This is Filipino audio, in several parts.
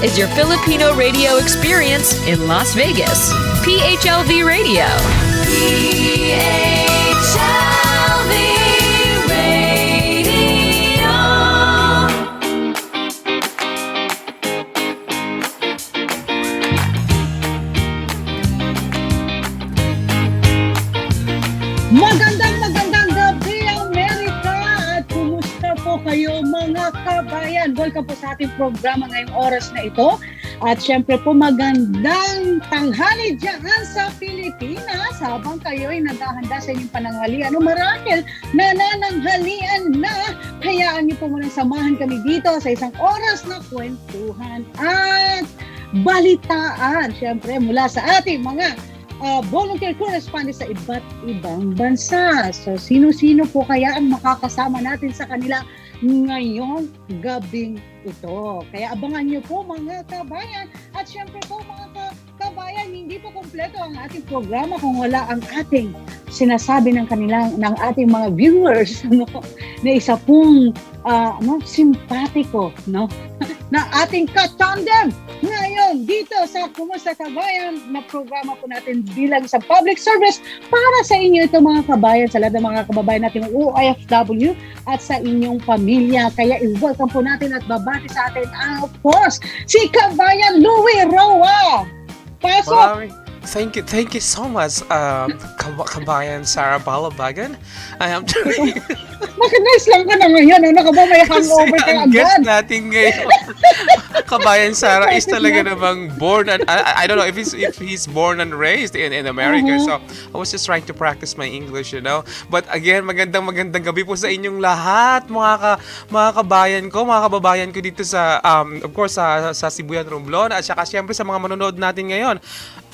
is your Filipino radio experience in Las Vegas. PHLV Radio. PHLV Radio. Magandang gabi, Amerika! At kumusta po kayo mga kabayan? Welcome po sa ating programa ngayong oras na ito. At syempre po magandang tanghali dyan sa Pilipinas habang kayo ay naghahanda sa inyong pananghalian o marahil nanananghalian na. Hayaan niyo po muna samahan kami dito sa isang oras na kwentuhan at balitaan. Syempre mula sa ating mga volunteer correspondents sa iba't ibang bansa. So, sino-sino po kaya ang makakasama natin sa kanila ngayong gabing ito? Kaya abangan nyo po mga kabayan. At syempre po mga kabayan, hindi po kompleto ang ating programa kung wala ang ating sinasabi ng ating mga viewers na isa pong simpatiko na ating katandem ngayon dito sa Kumusta Kabayan na programa po natin bilang sa public service para sa inyo ito mga kabayan, sa lahat ng mga kababayan natin OFW at sa inyong pamilya. Kaya i-welcome po natin at babati sa atin of course si Kabayan Louie Roa. Pasok! Thank you so much, Kabayan Sarah Balabagan. I am Bakit nice lang ka na ngayon? Ano ka ba? May hangover ka ang guest agad? natin ngayon. Kabayan Sarah is talaga namang born and I don't know if he's born and raised in America. So I was just trying to practice my English, But again, magandang gabi po sa inyong lahat, mga kabayan ko, mga kababayan ko dito sa of course sa Sibuyan, Romblon at saka syempre sa mga manonood natin ngayon.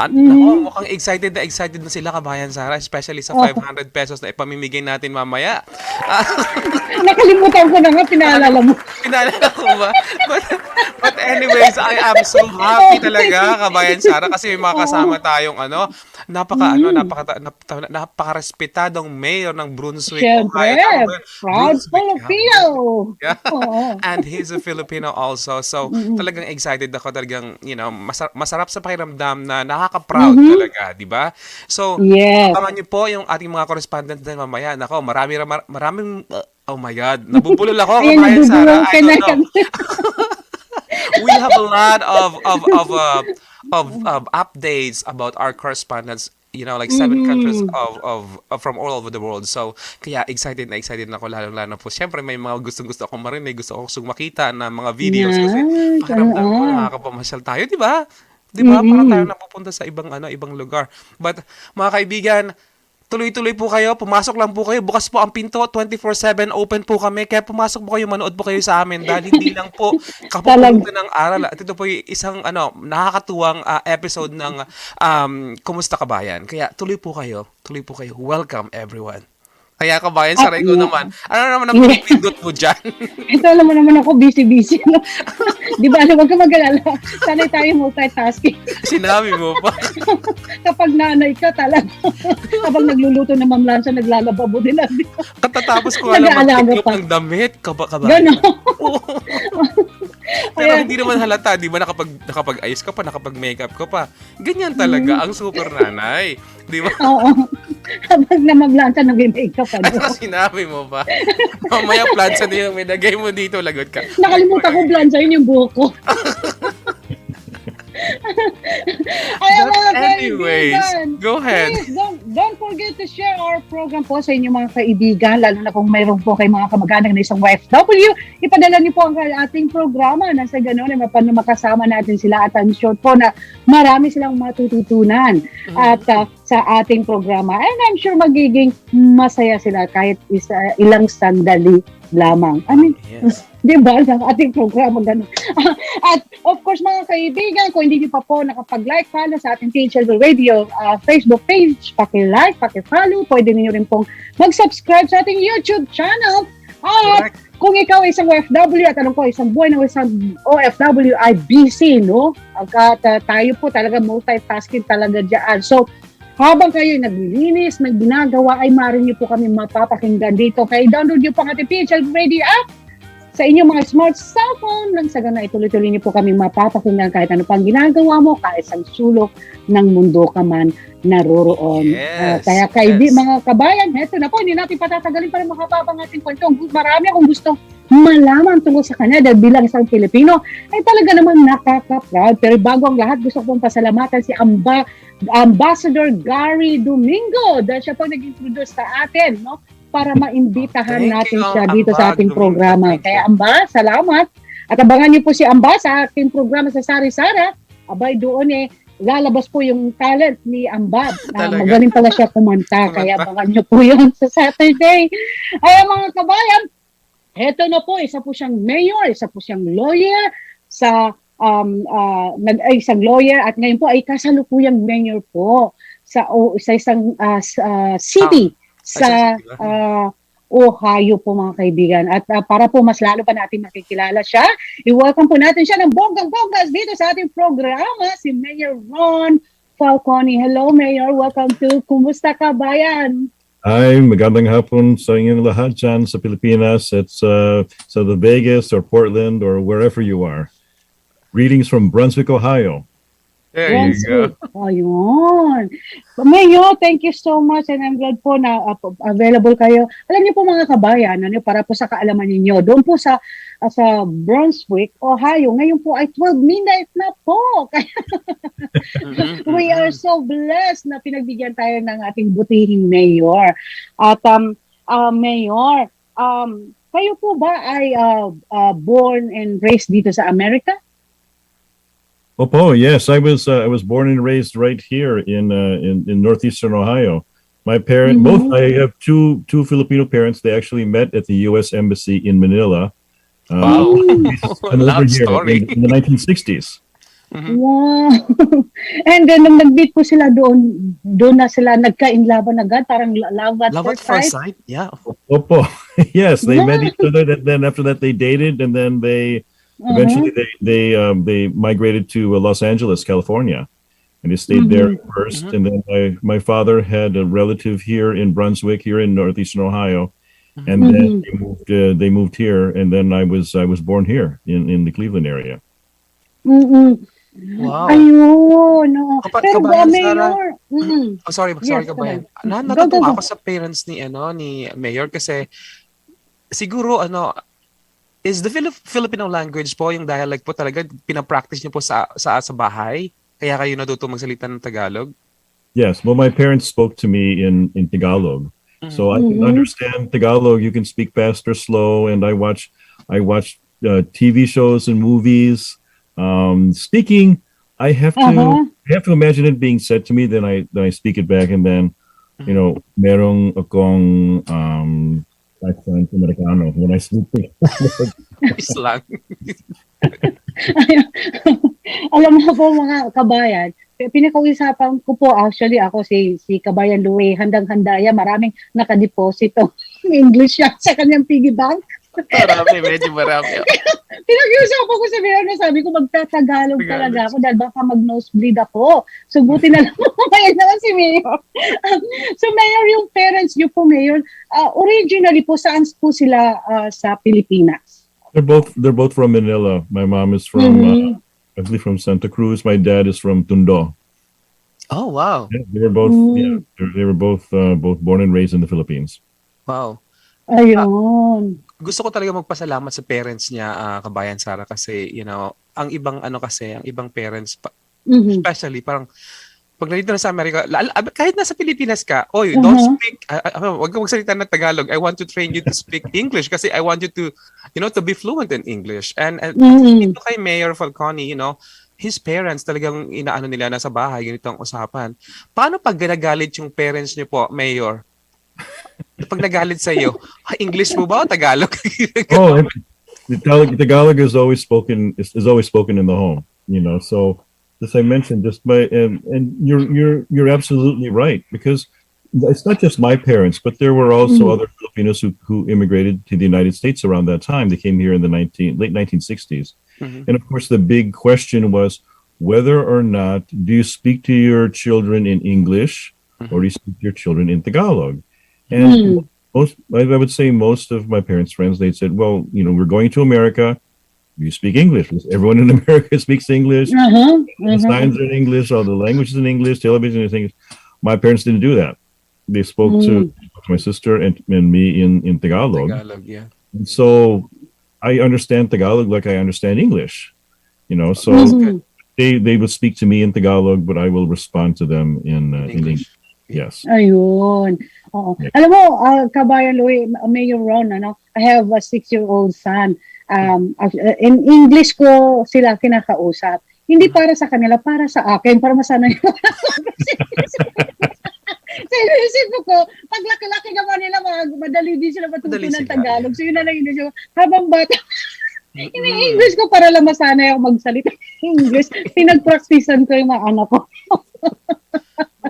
At mukhang excited na sila, Kabayan Sarah, especially sa 500 pesos na ipamimigay natin mamaya. Nakalimutan ko na nga, pinaalala mo. Pinaalala ko ba? But anyways, I am so happy talaga, Kabayan Sarah, kasi may mga kasama tayong napaka-respetadong mayor ng Brunswick. Siyempre, proud Filipino. Yeah. And he's a Filipino also. So, talagang excited ako, talagang, masarap sa pakiramdam na nakaka-proud talaga, di ba? So, abangan niyo po yung ating mga correspondent din mamaya. Nako, maraming oh my God, nabubulol ako, Kabayan Sarah. I don't know. We have a lot of updates about our correspondents, like 7 countries of from all over the world. So, kaya excited na ako, lalo po. Siyempre, may mga gustong-gusto akong marinig, gusto akong makita na mga videos kasi parang nakakapamasyal tayo, di ba? Di ba? Para tayo napupunta sa ibang lugar. But, mga kaibigan, tuloy-tuloy po kayo, pumasok lang po kayo, bukas po ang pinto, 24/7 open po kami, kaya pumasok po kayo, manood po kayo sa amin dahil hindi lang po kapupunta ng aral. At ito po yung isang nakakatuwang episode ng Kumusta Kabayan. Kaya tuloy po kayo. Welcome everyone. Kaya Kabayan Sarah, ikaw naman. Ano naman ang pinipindot mo dyan? Ito, alam mo naman ako, busy. Di ba, huwag ka mag-alala. Sanay tayo multitasking. Sinabi mo pa. Kapag nanay ka talaga. Kapag nagluluto ng mamlansa, naglalababo din. Katatapos ko alam mag-tiklop ng damit. Gano'n. Pero hindi naman halata, di ba, nakapag-ayos ka pa, nakapag-makeup ka pa. Ganyan talaga ang super nanay. Di ba? Oo. Kapag namamlansa, nag-makeup ka. Ano sinabi mo ba? Mamaya plansa din yung minagay mo dito, lagot ka. Nakalimutan ko plansa, yun yung buhok ko. Anyways, go ahead. Please, don't forget to share our program po sa inyong mga kaibigan, lalo na kung mayroon po kayo mga kamag-anak na isang OFW. Ipadala niyo po ang ating programa na sa gano'n na makasama natin sila at I'm sure po na marami silang matututunan at sa ating programa. And I'm sure magiging masaya sila kahit ilang sandali lamang. Yes. Di ba? Ang ating programa ganun. At of course mga kaibigan, kung hindi niyo pa po nakapag-like, follow sa ating PHLV Radio Facebook page, paki-like, paki-follow. Pwede niyo rin pong mag-subscribe sa ating YouTube channel. At kung ikaw ay isang OFW at anong ko, isang buhay na isang OFW ay busy, no? At tayo po talaga multitasking talaga dyan. So, habang kayo naglilinis, may ginagawa, ay maaari niyo po kami mapapakinggan dito. Kaya download niyo po ang ating PHLV Radio app sa inyong mga smart cellphone. Nang sa ganun, ituloy-tuloy niyo po kaming mapapakinggan kahit ano pang ginagawa mo, kahit sa sulok ng mundo ka man naroroon. Yes, Kaya yes. mga kabayan, heto na po, hindi natin patatagalin para makapapang ating kwento. Marami akong gustong malaman tungkol sa kanya dahil bilang isang Pilipino ay talaga naman nakaka-proud. Pero bago ang lahat, gusto kong pasalamatan si Ambassador Gary Domingo dahil siya po nag-introduce sa atin, no? Para maimbitahan Thank natin you, siya dito sa ating Domingo. programa. Thank Kaya you. Amba, salamat. At abangan niyo po si Amba sa ating programa sa Sari-Sara. Abay doon lalabas po yung talent ni Amba. Talaga? Magaling pala siya kumanta. Kaya abangan niyo po yun sa Saturday. Ay mga kabayan, heto na po, isa po siyang mayor, isa po siyang lawyer sa isang lawyer at ngayon po ay kasalukuyang mayor po sa isang city sa Ohio po mga kaibigan. At para po mas lalo pa natin makikilala siya, i-welcome po natin siya ng bonggang-bonggas dito sa ating programa, si Mayor Ron Falcone. Hello Mayor, welcome to Kumusta Kabayan? Hi, magandang hapon sa inyong lahat dyan sa Pilipinas. It's sa the Vegas or Portland or wherever you are. Greetings from Brunswick, Ohio. There you go. Ayun. Mayor, thank you so much and I'm glad po na available kayo. Alam niyo po mga kabayan, para po sa kaalaman ninyo, doon po sa Brunswick, Ohio, ngayon po ay 12 midnight na po. Kaya we are so blessed na pinagbigyan tayo ng ating butihing mayor. At Mayor, kayo po ba ay born and raised dito sa Amerika? Opo, yes, I was born and raised right here in northeastern Ohio. My parents, both I have two Filipino parents. They actually met at the U.S. Embassy in Manila. Wow. Over Love here story. in the 1960s. Wow. And then nung nag-meet po sila doon na sila nagka-inlaban agad, parang love at Love at first first sight. sight? Yeah. Opo, yes, they met each other. And then after that, they dated, and then they eventually they migrated to Los Angeles, California, and they stayed there first. And then my father had a relative here in Brunswick, here in northeastern Ohio, and then they moved here, and then I was born here in the Cleveland area. Wow. Ayun. No. Pero Kabayan, Mayor. Oh, sorry, Yes, Kabayan. go. Natutuwa ako sa parents ni Mayor kasi siguro is the Filipino language po, yung dialect po talaga pinapractice niyo po sa bahay? Kaya kayo natuto magsalita ng Tagalog? Yes, well, my parents spoke to me in Tagalog, so I can understand Tagalog. You can speak fast or slow, and I watch TV shows and movies. Speaking, I have to imagine it being said to me, then I speak it back, and then merong akong accent Americano when I speak. Islang. Alam mo po mga kabayan, pinakausapan ko po actually ako si Kabayan Louie, handang-handa yan, maraming nakadeposito English siya sa kanyang piggy bank. Medyo marami. Pinag-iusapan ko sa Mayor na sabi ko magtatagalog talaga ako dahil baka mag-nosebleed ako. So buti na lang ngayon naman si Mayor. So Mayor, yung parents niyo po Mayor, originally po saan po sila sa Pilipinas? They're both from Manila. My mom is from I believe from Santa Cruz. My dad is from Tondo. Oh, wow. Yeah, they were both they were both born and raised in the Philippines. Wow. Ayun. Gusto ko talaga magpasalamat sa parents niya, Kabayan Sarah, kasi ang ibang parents especially parang pag nandito na sa Amerika, kahit nasa Pilipinas ka, don't speak, wag kang magsalita ng Tagalog. I want to train you to speak English kasi I want you to to be fluent in English. And dito kay Mayor Falcone, his parents talagang inaano nila nasa bahay, ganito ang usapan. Paano pag ginagalit yung parents niyo po, Mayor? Pag nagalit sa iyo, English mo ba o Tagalog? Tagalog is always spoken in the home, So as I mentioned, just and you're absolutely right, because it's not just my parents, but there were also other Filipinos who immigrated to the United States around that time. They came here in the late 1960s, and of course the big question was whether or not do you speak to your children in English or do you speak to your children in Tagalog. And I would say most of my parents' friends, they said, well, we're going to America. You speak English. Because everyone in America speaks English. The signs are in English. All the languages in English. Television is English. My parents didn't do that. They spoke to my sister and me in Tagalog. Tagalog, yeah. And so I understand Tagalog like I understand English. So they would speak to me in Tagalog, but I will respond to them in English. Yes. Ayun. Oo. Yeah. Alam mo, Kabayan Louie, Mayor Ron, I have a 6-year-old son. In English ko sila kinakausap. Hindi para sa kanila, para sa akin, para masanay ko. Sa inisip ko, pag laki-laki naman nila, madali din sila matuto ng Tagalog. So yun na lang inisip ko. Habang bata, ini-English ko para lang masanay ako magsalita English. Pinag-practicean ko yung mga anak ko.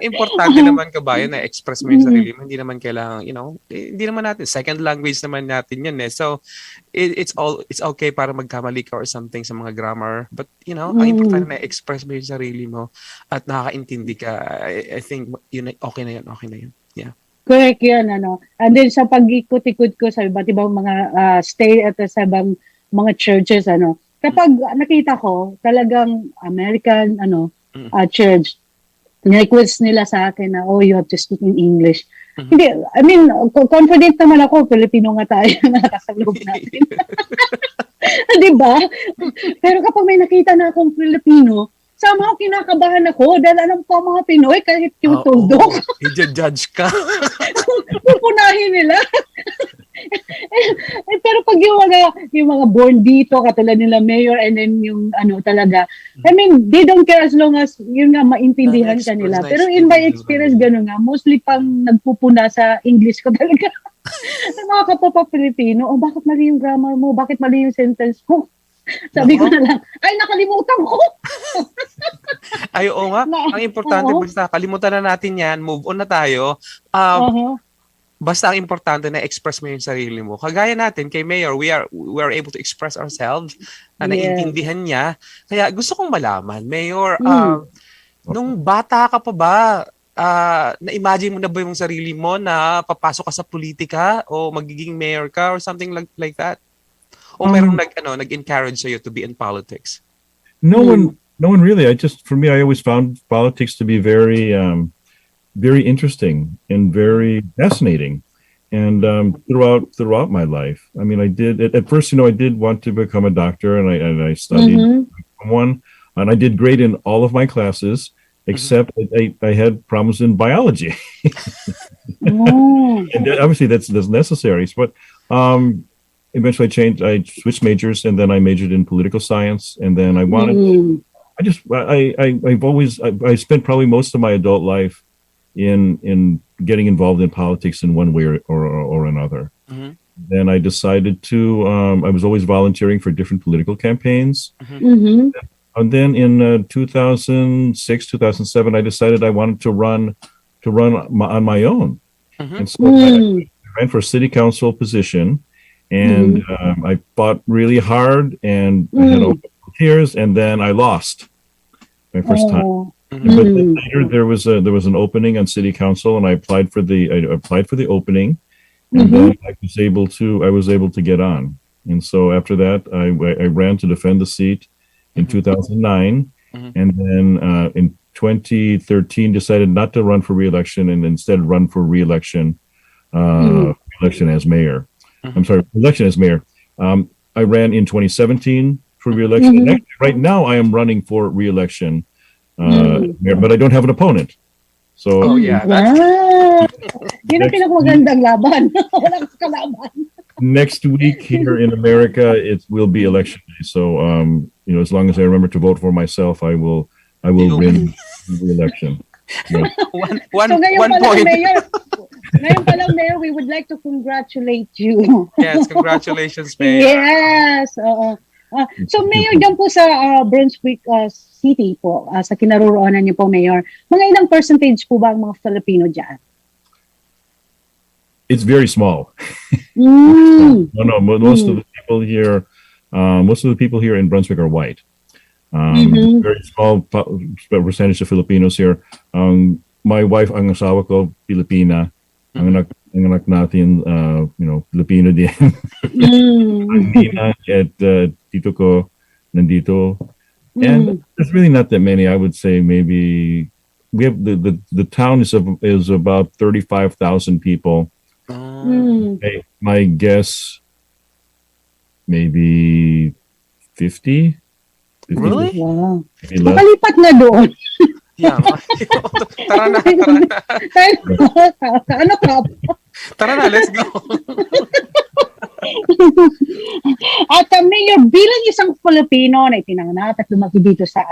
Importante naman, Kabayan, na express mo yung sarili mo. Hindi naman kailangan, hindi naman natin. Second language naman natin yan eh. So, it's okay para magkamali ka or something sa mga grammar. But, ang importante na express mo yung sarili mo at nakakaintindi ka. I think, okay na yun. Yeah. Correct yun, And then sa pag-ikot-ikot ko sa iba't ibang mga stay at sa ibang mga churches, kapag nakita ko talagang American, church, request nila sa akin na, you have to speak in English. Hindi, I mean, confident naman ako, Filipino nga tayo, nasa loob natin. Diba? Pero kapag may nakita na akong Filipino, somehow kinakabahan ako dahil alam ko mga Pinoy kahit yung tuldok. I-judge ka. Pupunahin nila. Pero pag yung mga born dito, katulad nila mayor and then yung talaga, I mean, they don't care as long as yun nga maintindihan ka nila. Pero in my experience, gano'n nga, mostly pang nagpupuna sa English ko talaga. Mga kapapa Pilipino, bakit mali yung grammar mo? Bakit mali yung sentence mo? Sabi ko na lang, ay, nakalimutan ko. Ay, oo nga. Ang importante, basta kalimutan na natin yan, move on na tayo. Basta ang importante na express mo yung sarili mo. Kagaya natin, kay Mayor, we are able to express ourselves na naiintindihan niya. Kaya gusto kong malaman, Mayor, nung bata ka pa ba, na-imagine mo na ba yung sarili mo na papasok ka sa politika o magiging mayor ka or something like that? O merong nag-encourage sa'yo to be in politics? No one really. For me, I always found politics to be very, very interesting and very fascinating. And throughout my life, I mean, I did at first, I did want to become a doctor, and I studied one, and I did great in all of my classes, except I had problems in biology. And obviously that's necessary. But eventually I switched majors, and then I majored in political science, and then I wanted. I spent probably most of my adult life in getting involved in politics in one way or another. Then I decided to. I was always volunteering for different political campaigns, and then in 2006, 2007, I decided I wanted to run on my own, and so I ran for a city council position. And I fought really hard, and I had volunteers, and then I lost my first time. But then later there was an opening on city council, and I applied for the opening, and then I was able to get on. And so after that, I ran to defend the seat in 2009, and then in 2013 decided not to run for re-election and instead run for re-election as mayor. I'm sorry, election as mayor. I ran in 2017 for re-election. And actually, right now, I am running for re-election, mayor, but I don't have an opponent. So, Yun ang pinakamagandang laban. Walang kalaban. Next week here in America, it will be election day. So, as long as I remember to vote for myself, I will win the election. Yeah. One ngayon point. Ngayon pa lang, Mayor, we would like to congratulate you. Yes, congratulations, Mayor. Yes. So, Mayor, dyan po sa Brunswick City po, sa kinaroroonan niyo po, Mayor, mga ilang percentage po ba ang mga Filipino dyan? It's very small. No, most of the people here in Brunswick are white. Very small percentage of Filipinos here. My wife, ang asawa ko, Filipina. Ang anak ang anak natin, Filipino din. Ang ninang at tito ko nandito. And there's really not that many. I would say maybe we have the town is about 35,000 people. My guess, maybe 50. Really? Wow. Maybe less. Makalipat na doon. Yeah. Tara na. Ano ka? Tara na, let's go. At Mayor, bilang isang Filipino na itinanganak at lumaki dito sa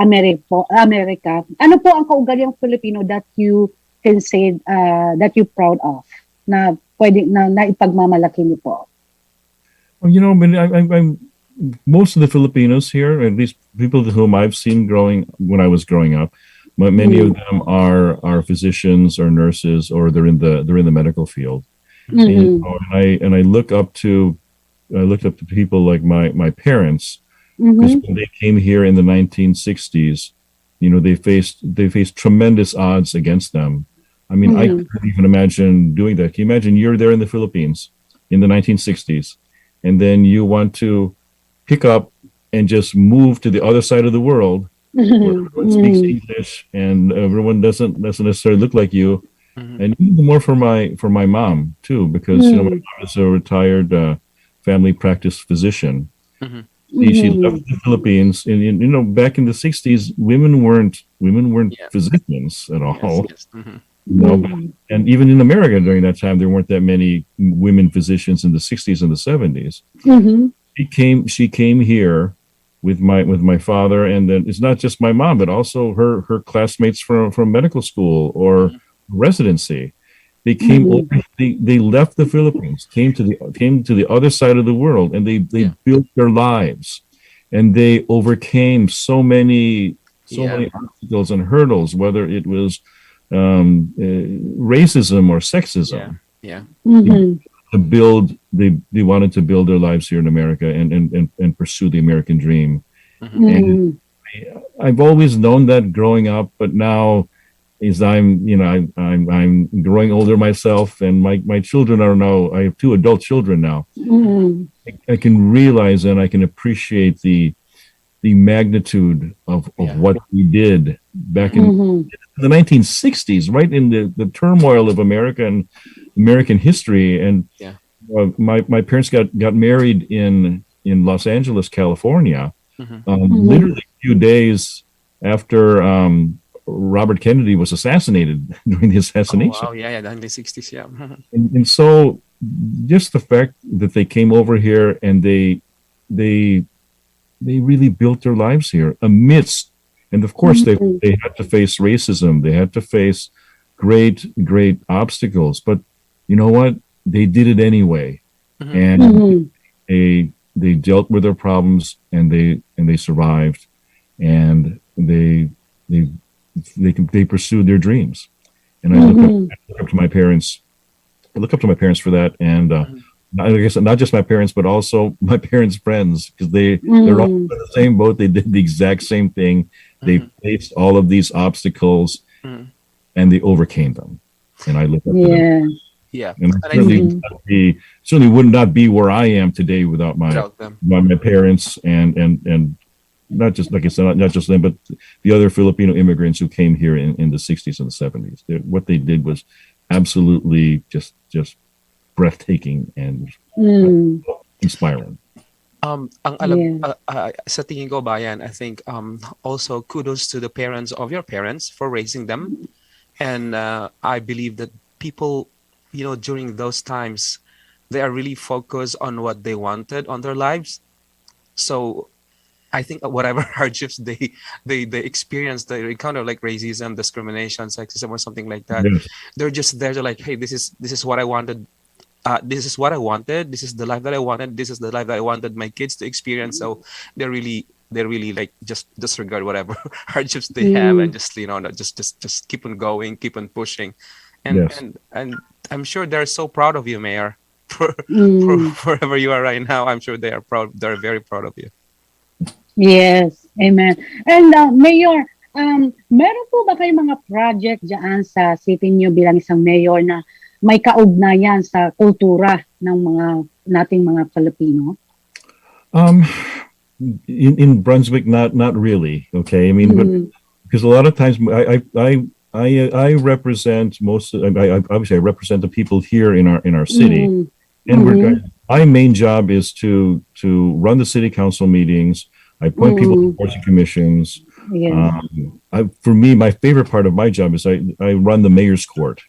Amerika, ano po ang kaugaliang Filipino that you can say that you proud of na pwede na ipagmamalaki niyo po? Well, I'm most of the Filipinos here, at least people whom I've seen when I was growing up, many of them are physicians or nurses, or they're in the medical field. And I looked up to people like my parents, because when they came here in the 1960s, they faced tremendous odds against them. I mean, I couldn't even imagine doing that. Can you imagine you're there in the Philippines in the 1960s, and then you want to pick up and just move to the other side of the world where everyone speaks English and everyone doesn't necessarily look like you. And even more for my mom too, because my mom is a retired family practice physician. She left the Philippines, and back in the 60s, women weren't physicians at all. Yes. And even in America during that time, there weren't that many women physicians in the 60s and the 70s. She came here with my father, and then it's not just my mom, but also her classmates from medical school or residency. They came over, they left the Philippines, came to the other side of the world, and they built their lives, and they overcame so many obstacles and hurdles, whether it was racism or sexism. They wanted to build their lives here in America and pursue the American dream. And I've always known that growing up, but now is I'm growing older myself, and my children are now, I have two adult children now. I can realize and I can appreciate the magnitude of what we did back in the 1960s, right in the turmoil of American history. And my parents got married in Los Angeles, California, literally a few days after Robert Kennedy was assassinated during the assassination. Oh, wow, yeah, the 1960s, yeah. And so just the fact that they came over here and they really built their lives here amidst, and of course they had to face racism, they had to face great obstacles, but you know what, they did it anyway. And they dealt with their problems, and they survived, and they pursued their dreams. And I look up to my parents. I look up to my parents for that, and I guess not just my parents, but also my parents' friends, because they're all in the same boat. They did the exact same thing. They faced all of these obstacles, and they overcame them. And I look up to them. Yeah, and I certainly would not be where I am today without my parents, and not just, like I said, not just them, but the other Filipino immigrants who came here in the 60s and the 70s. What they did was absolutely just breathtaking and inspiring. Sa tingin ko, Bayan, I think also kudos to the parents of your parents for raising them. And I believe that people, during those times, they are really focused on what they wanted on their lives. So I think whatever hardships they experience, they encounter, like racism, discrimination, sexism, or something like that, they're just there to like, hey, this is what I wanted. This is what I wanted. This is the life that I wanted. This is the life that I wanted my kids to experience. So they really like just disregard whatever hardships they have, and just just keep on going, keep on pushing, and I'm sure they're so proud of you, Mayor, for wherever you are right now. I'm sure they are proud. They're very proud of you. Yes, amen. And Mayor, meron po ba kayong mga project dyan sa city niyo bilang isang mayor na may kaugnayan sa kultura ng nating mga Filipino? In Brunswick, not really. Okay, I mean, but because a lot of times I represent obviously I represent the people here in our city, and my main job is to run the city council meetings. I appoint people to boards and commissions. Yeah. For me, my favorite part of my job is I run the mayor's court.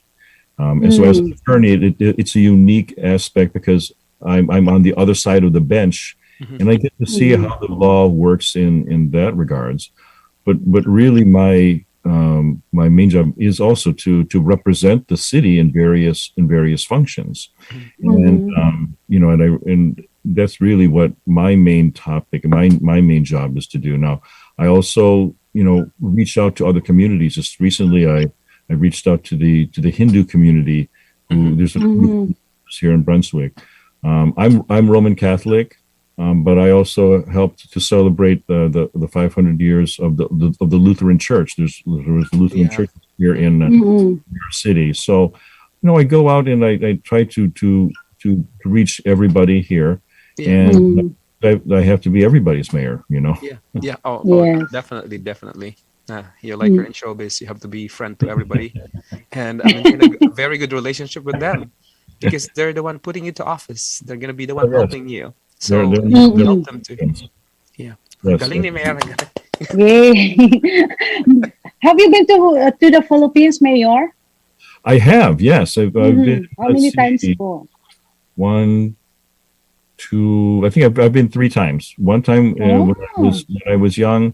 And so as an attorney, it's a unique aspect because I'm on the other side of the bench, and I get to see how the law works in that regards. But really, my main job is also to represent the city in various functions, and and that's really what my main topic, my main job is to do. Now, I also reach out to other communities. Just recently, I reached out to the Hindu community. There's a here in Brunswick. I'm Roman Catholic, but I also helped to celebrate the 500 years of the Lutheran Church. There was a Lutheran church here in our city. So, I go out and I try to reach everybody here, and I have to be everybody's mayor. Yeah. Oh, Yes. definitely. You're like you're in showbiz. You have to be friend to everybody, and maintain a very good relationship with them because they're the one putting you to office. They're gonna be the one helping you. So They're help them too. Yeah. Yes, Galing ni Mayor. Yay. Have you been to the Philippines, Mayor? I have, yes. I've been. How many let's times see, po? 1, 2. I think I've been 3 times. One time when I was young.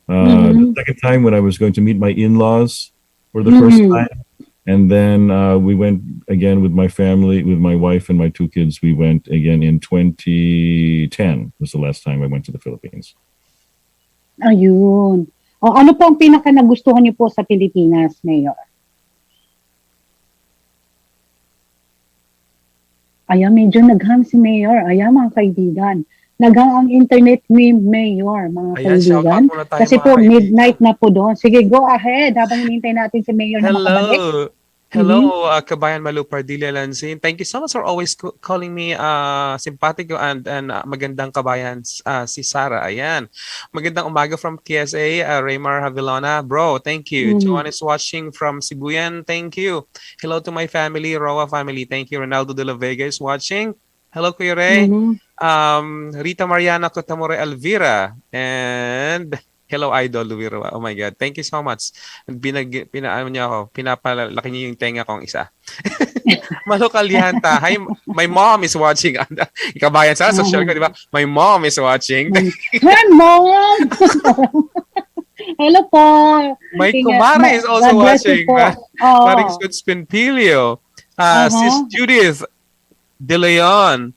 The second time when I was going to meet my in-laws for the first time, and then we went again with my family, with my wife and my 2 kids. We went again in 2010 was the last time I went to the Philippines. Ayun. O, ano po ang pinaka nagustuhan niyo po sa Pilipinas, Mayor? Ayan, medyo naghang si Mayor. Ayan, mga kaibigan. Naghang ang internet ni Mayor, mga Ayan, shout out kaibigan. muna tayo, Kasi mga po, kaibigan. midnight na po doon. Sige, go ahead habang hinihintay natin si Mayor na makabalik. Hello, Kabayan Louie Pardilla Lansin. Thank you so much for always calling me simpatico and magandang kabayan si Sarah. Ayan. Magandang umaga from KSA, Raymar Havilona. Bro, thank you. Joan is watching from Sibuyan. Thank you. Hello to my family, Roa family. Thank you. Ronaldo de la Vega is watching. Hello, Kuya Ray. Rita Mariana Cotamore Alvira. And hello, Idol Luwiro. Oh my God. Thank you so much. Pinaano niya ako. Pinapalaki niyo yung tenga kong isa. Malo Kalyanta. Hi, my mom is watching. Kabayan sa social ko, di ba? My mom is watching. Hi, Mom! Hello po. My kumare is also God bless you watching. po. Paring Spinpilio. Sis Judith De Leon.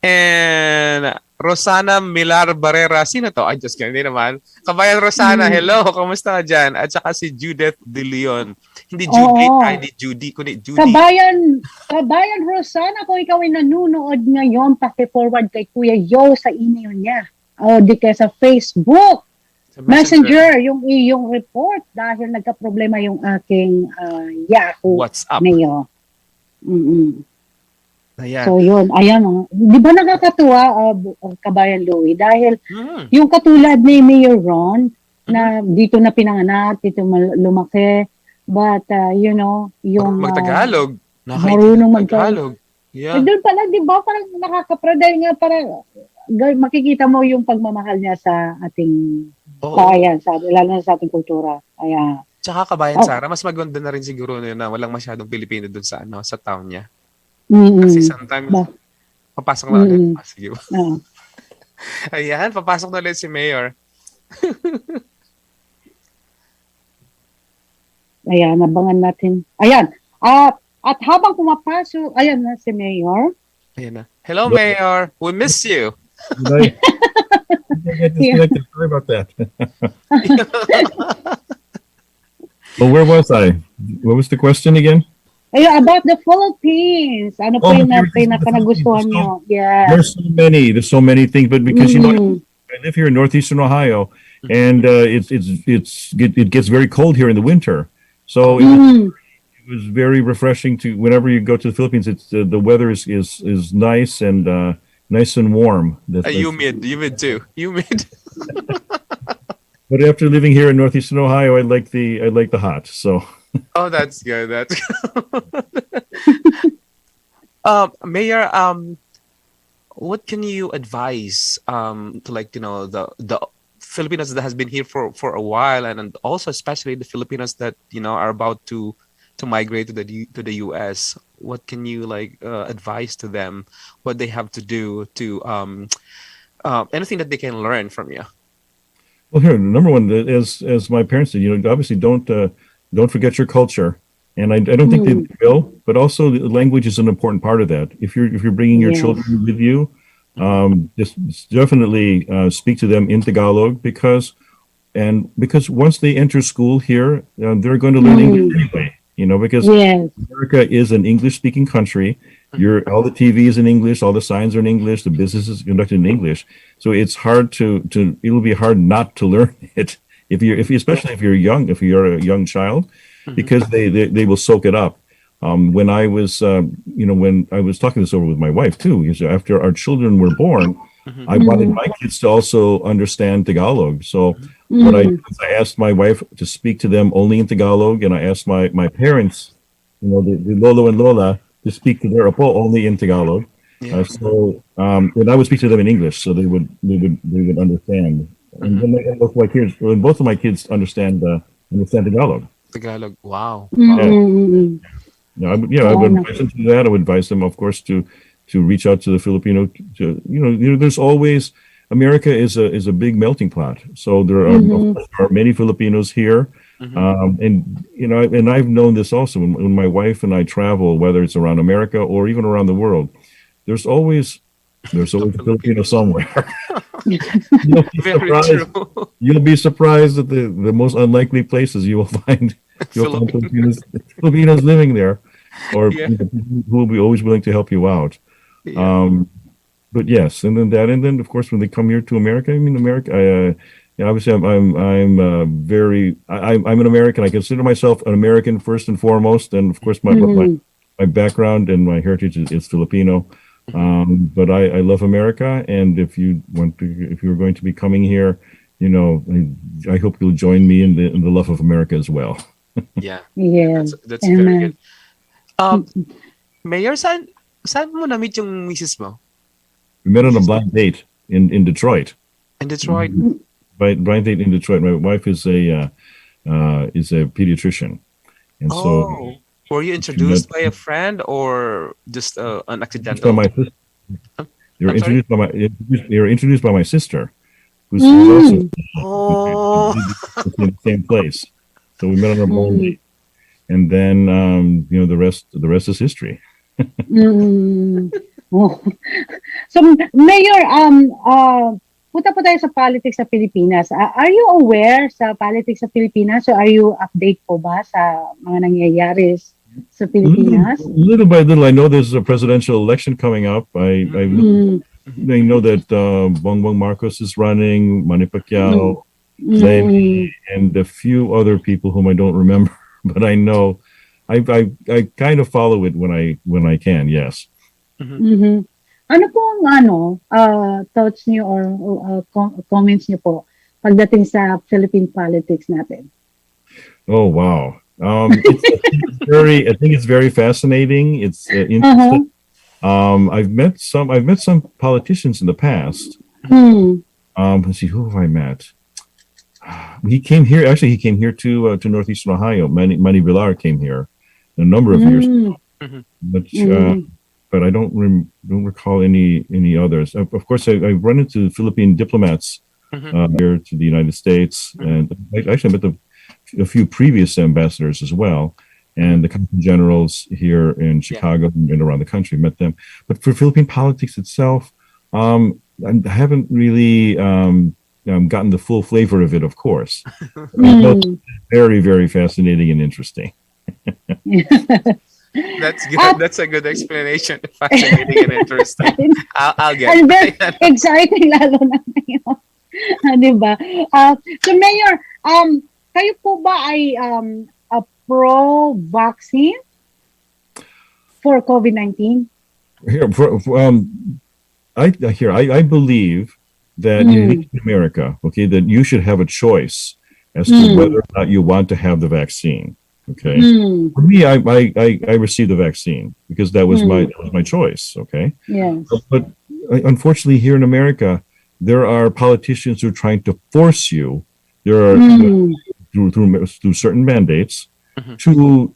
And Rosana Milar Barrera. Sino to? I just kidding. Hindi naman. Kabayan Rosana, hello. Kamusta ka dyan? At saka si Judith De Leon. Hindi Judith, hindi Judy. Kundi Judy. Kabayan Rosana, kung ikaw ay nanonood ngayon, paki-forward kay Kuya Yo sa email niya. O di kaya sa Facebook. Sa Messenger, yung iyong report dahil nagka-problema yung aking Yahoo WhatsApp. mail. Ayan. So yun, ayan, di ba nakakatuwa, Kabayan Louie, dahil yung katulad ni Mayor Ron, na dito na pinanganak, dito lumaki, but yung Magtagalog. marunong Magtagalog. Yeah. Doon pala, di ba, parang nakakapra, dahil nga parang makikita mo yung pagmamahal niya sa ating bayan, lalo na sa ating kultura. Ayan. Tsaka Kabayan Sarah, mas maganda na rin siguro na walang masyadong Pilipino doon sa sa town niya. Kasi sometimes, papasok na ulit. Sige ba? Ayan, papasok na ulit si Mayor. Ayan, nabangan natin. Ayan, at habang pumapasok, ayan na si Mayor. Ayan na. Hello, Mayor. We miss you. I get disconnected. Sorry about that. Well, where was I? What was the question again? Ayun, about the Philippines. Ano po yung pinaka-nagustuhan nyo? Yeah. There's so many things, but because I live here in northeastern Ohio, and it gets very cold here in the winter. So it was very refreshing to whenever you go to the Philippines. It's the weather is nice and nice and warm. Humid too. Humid. But after living here in northeastern Ohio, I like the hot. So Oh, that's good. That's good. Mayor, what can you advise to like the Filipinos that has been here for a while, and also especially the Filipinos that are about to migrate to the US? What can you like advise to them? What they have to do to anything that they can learn from you? well, here number one, as my parents did, obviously don't forget your culture, and I don't think they will. But also, the language is an important part of that. If you're bringing your Yes. children with you, just definitely speak to them in Tagalog because once they enter school here, they're going to learn English anyway. Because Yes. America is an English-speaking country. All the TV is in English, all the signs are in English, the business is conducted in English. So it's hard it'll be hard not to learn it especially if you're young, if you're a young child, because they will soak it up. When I was when I was talking this over with my wife too, because after our children were born, I wanted my kids to also understand Tagalog. So what I did is I asked my wife to speak to them only in Tagalog, and I asked my parents, the Lolo and Lola, to speak to their apo only in Tagalog. Yeah. And I would speak to them in English, so they would understand. And then both of my kids understand Tagalog. Tagalog. Wow. I would advise them to do that. I would advise them, of course, to reach out to the Filipino. There's always America is a big melting pot. So there are many Filipinos here, and I've known this also when my wife and I travel, whether it's around America or even around the world. There's always a Filipino somewhere. Very true. You'll be surprised at the most unlikely places you will find Filipinos living there, or people who will be always willing to help you out. Yeah. But yes, and then of course when they come here to America, obviously I'm an American. I consider myself an American first and foremost, and of course my background and my heritage is Filipino. But I love America, and if you're going to be coming here, I hope you'll join me in the love of America as well. Yeah. Yes. That's very good. Mayor, saan mo na-meet yung misis mo? We met on a blind date in Detroit. In Detroit? Blind date in Detroit. My wife is a pediatrician, and so. Were you introduced by a friend or just an accidental? By my sister. You're introduced by my sister, who's also in the same place. So we met on our blind date, and then the rest is history. Oh. So, Mayor, punta po tayo sa politics sa Pilipinas. Are you aware sa politics sa Pilipinas? So, are you update po ba sa mga nangyayari sa Pilipinas? Little by little, I know there's a presidential election coming up. I know that Bongbong Marcos is running, Manny Pacquiao, Lenny, and a few other people whom I don't remember, but I know. I kind of follow it when I can. Yes. Ano po ang thoughts niyo or comments niyo po pagdating sa Philippine politics natin? Oh wow. I think it's very fascinating. It's interesting. I've met some politicians in the past. Let's see, who have I met? He came here to Northeastern Ohio. Manny Villar came here a number of years ago. But I don't recall any others. Of course, I've run into Philippine diplomats here to the United States, and I actually met a few previous ambassadors as well, and the consul generals here in Chicago and around the country. Met them, but for Philippine politics itself, I haven't really gotten the full flavor of it. Of course, it's very, very fascinating and interesting. That's good. That's a good explanation. Fascinating and interesting. I'll get And it. very exciting lalo na ngayon. Diba? So Mayor, kayo po ba ay pro-vaccine for COVID-19? Here, I believe that in America, okay, that you should have a choice as to whether or not you want to have the vaccine. Okay, for me, I received the vaccine because that was my choice. Okay, Yes. but unfortunately, here in America, there are politicians who are trying to force you. There are through certain mandates to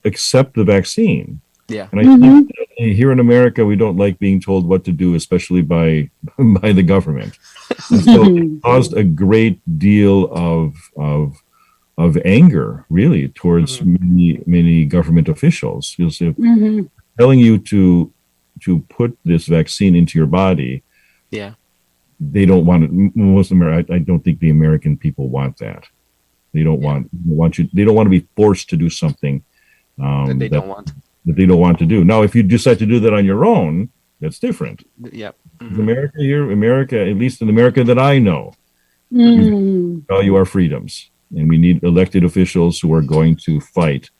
accept the vaccine. Yeah. And I think here in America, we don't like being told what to do, especially by the government. And so it caused a great deal of anger, really, towards many government officials. Because if telling you to put this vaccine into your body, Yeah. they don't want it. I don't think the American people want that. They don't want you. They don't want to be forced to do something That they don't want. that they don't want to do. Now, if you decide to do that on your own, that's different. Yep. America, at least in America that I know, value our freedoms, and we need elected officials who are going to fight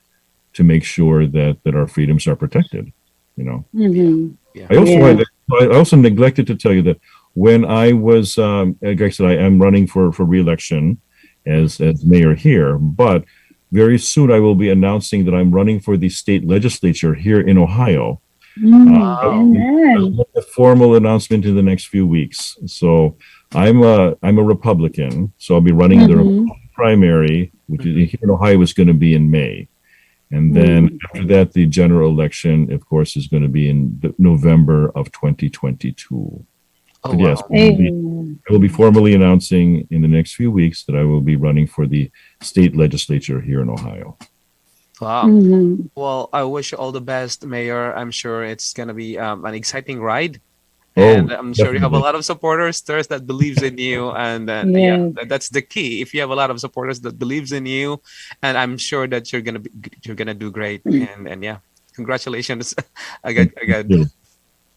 to make sure that our freedoms are protected. You know, Yeah. I also neglected to tell you that when I was, like I said, I am running for re-election as mayor here, but very soon I will be announcing that I'm running for the state legislature here in Ohio. I'll make a formal announcement in the next few weeks. So I'm a Republican, so I'll be running the Republican primary, which is here in Ohio is going to be in May. And then after that, the general election, of course, is going to be in November of 2022. But yes, I will be formally announcing in the next few weeks that I will be running for the state legislature here in Ohio. Wow. Well, I wish you all the best, Mayor. I'm sure it's going to be an exciting ride. And I'm sure you have a lot of supporters that believes in you. And that's the key. If you have a lot of supporters that believes in you, and I'm sure that you're gonna do great. And yeah, congratulations again.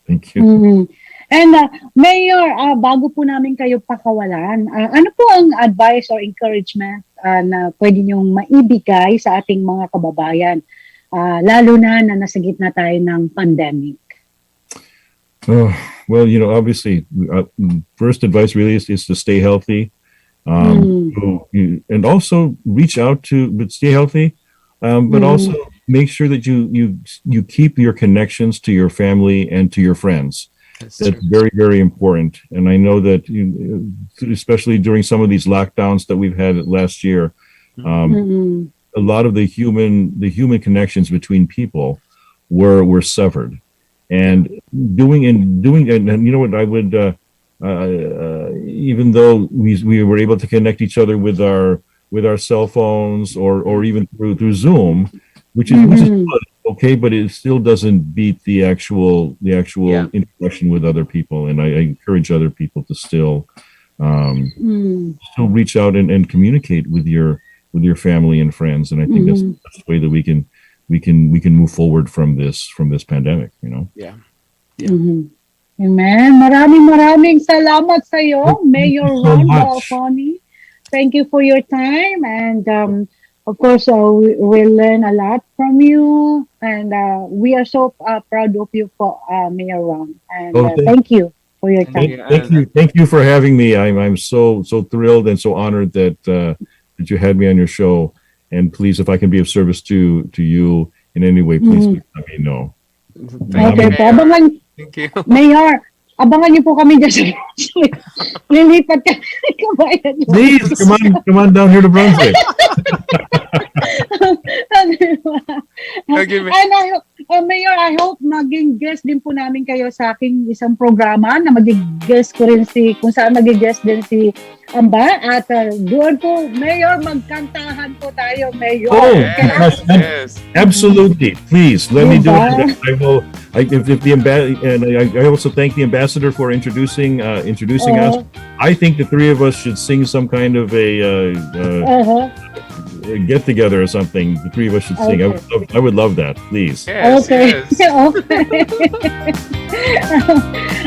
Thank you. And Mayor, bago po namin kayo pakawalan, ano po ang advice or encouragement na pwede niyong maibigay sa ating mga kababayan, lalo na nasa gitna tayo ng pandemic? Well, obviously, first advice really is to stay healthy, and also reach out but stay healthy, but also make sure that you keep your connections to your family and to your friends. That's very, very important. And I know that, especially during some of these lockdowns that we've had last year, a lot of the human connections between people were severed. And doing and you know what, I would even though we were able to connect each other with our cell phones or even through Zoom, which is good, okay, but it still doesn't beat the actual interaction with other people. And I encourage other people to still reach out and communicate with your family and friends. And I think that's the best way that we can move forward from this pandemic, Yeah. Amen. Maraming salamat sa iyo, Mayor Ron Balcony. Thank you for your time, and of course we'll learn a lot from you, and we are so proud of you, for Mayor Ron, and thank you for your time. Thank you for having me. I'm so thrilled and so honored that you had me on your show. And please, if I can be of service to you in any way, please let me know. Thank you. Mayor, abangan niyo po kami dyan sa lilipat kami Kabayan Louie. Please, come on down here to Brunswick. Okay, and Mayor, I hope maging guest din po namin kayo sa aking isang programa na maging guest ko rin kung saan maging guest din si Amba, at doon po, Mayor, magkantahan po tayo, Mayor. Yes. Absolutely. Please, let me do it. I will. I also thank the ambassador for introducing us. I think the three of us should sing some kind of a get together or something. The three of us should sing. I would love that. Please. Yes, okay.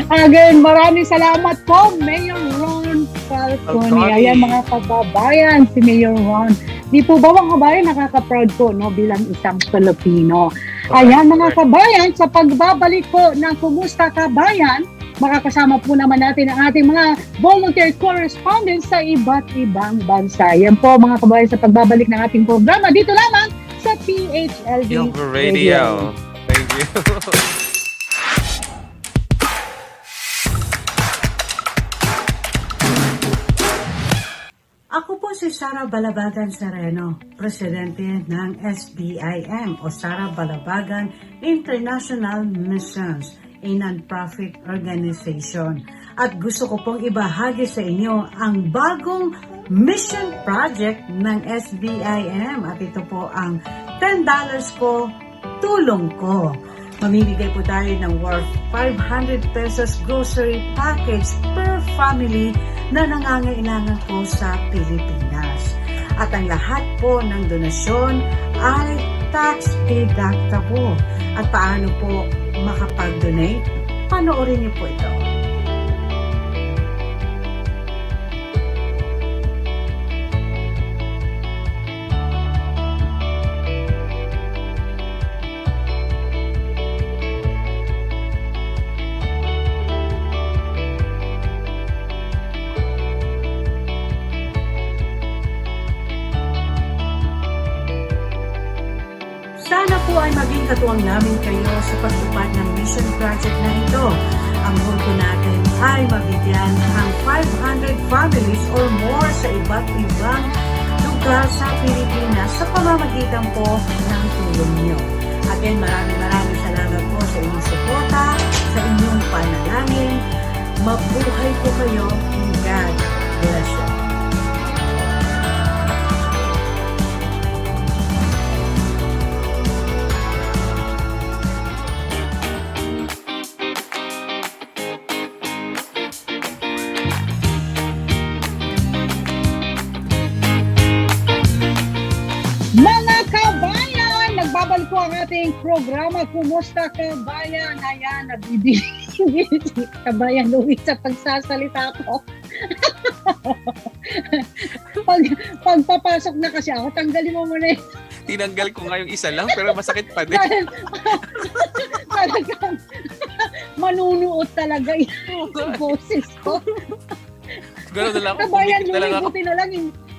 Again, maraming salamat po, Mayor Ron Falcone. Ayan mga kababayan, si Mayor Ron Di po ba mga kabayan, nakaka-proud po no, bilang isang Pilipino. Ayan mga kabayan, sa pagbabalik po ng Kumusta Kabayan, makakasama po naman natin ang ating mga volunteer correspondents sa iba't ibang bansa. Yan po mga kabayan sa pagbabalik ng ating programa dito lamang sa PHLV Radio. Thank you. Ako po si Sarah Balabagan-Sereno, presidente ng SBIM o Sarah Balabagan International Missions, a non-profit organization. At gusto ko pong ibahagi sa inyo ang bagong mission project ng SBIM. At ito po ang $10 ko, tulong ko. Mamimigay po tayo ng worth 500 pesos grocery package per family na nangangailangan po sa Pilipinas. At ang lahat po ng donasyon ay tax deductible. At paano po makapag-donate? Panoorin niyo po ito. Sana po ay maging katuwang namin kayo sa pagtupad ng mission project na ito. Ang goal po natin ay mabigyan ang 500 families or more sa iba't ibang lugar sa Pilipinas sa pamamagitan po ng tulong niyo. Again, maraming salamat po sa inyong suporta, sa inyong panalangin. Mabuhay po kayo. God bless you. Nagbabalik po ang ating programa, Kumusta Kabayan? Ayan, nabibigay si Kabayan Louie sa pagsasalita ko. Pagpapasok na kasi ako, tanggalin mo muna yun. Tinanggal ko nga yung isa lang, pero masakit pa din. Talagang manunuot talaga yung boses ko. Gano'n na lang ako. Kabayan Pumikit na lang Louie, ako.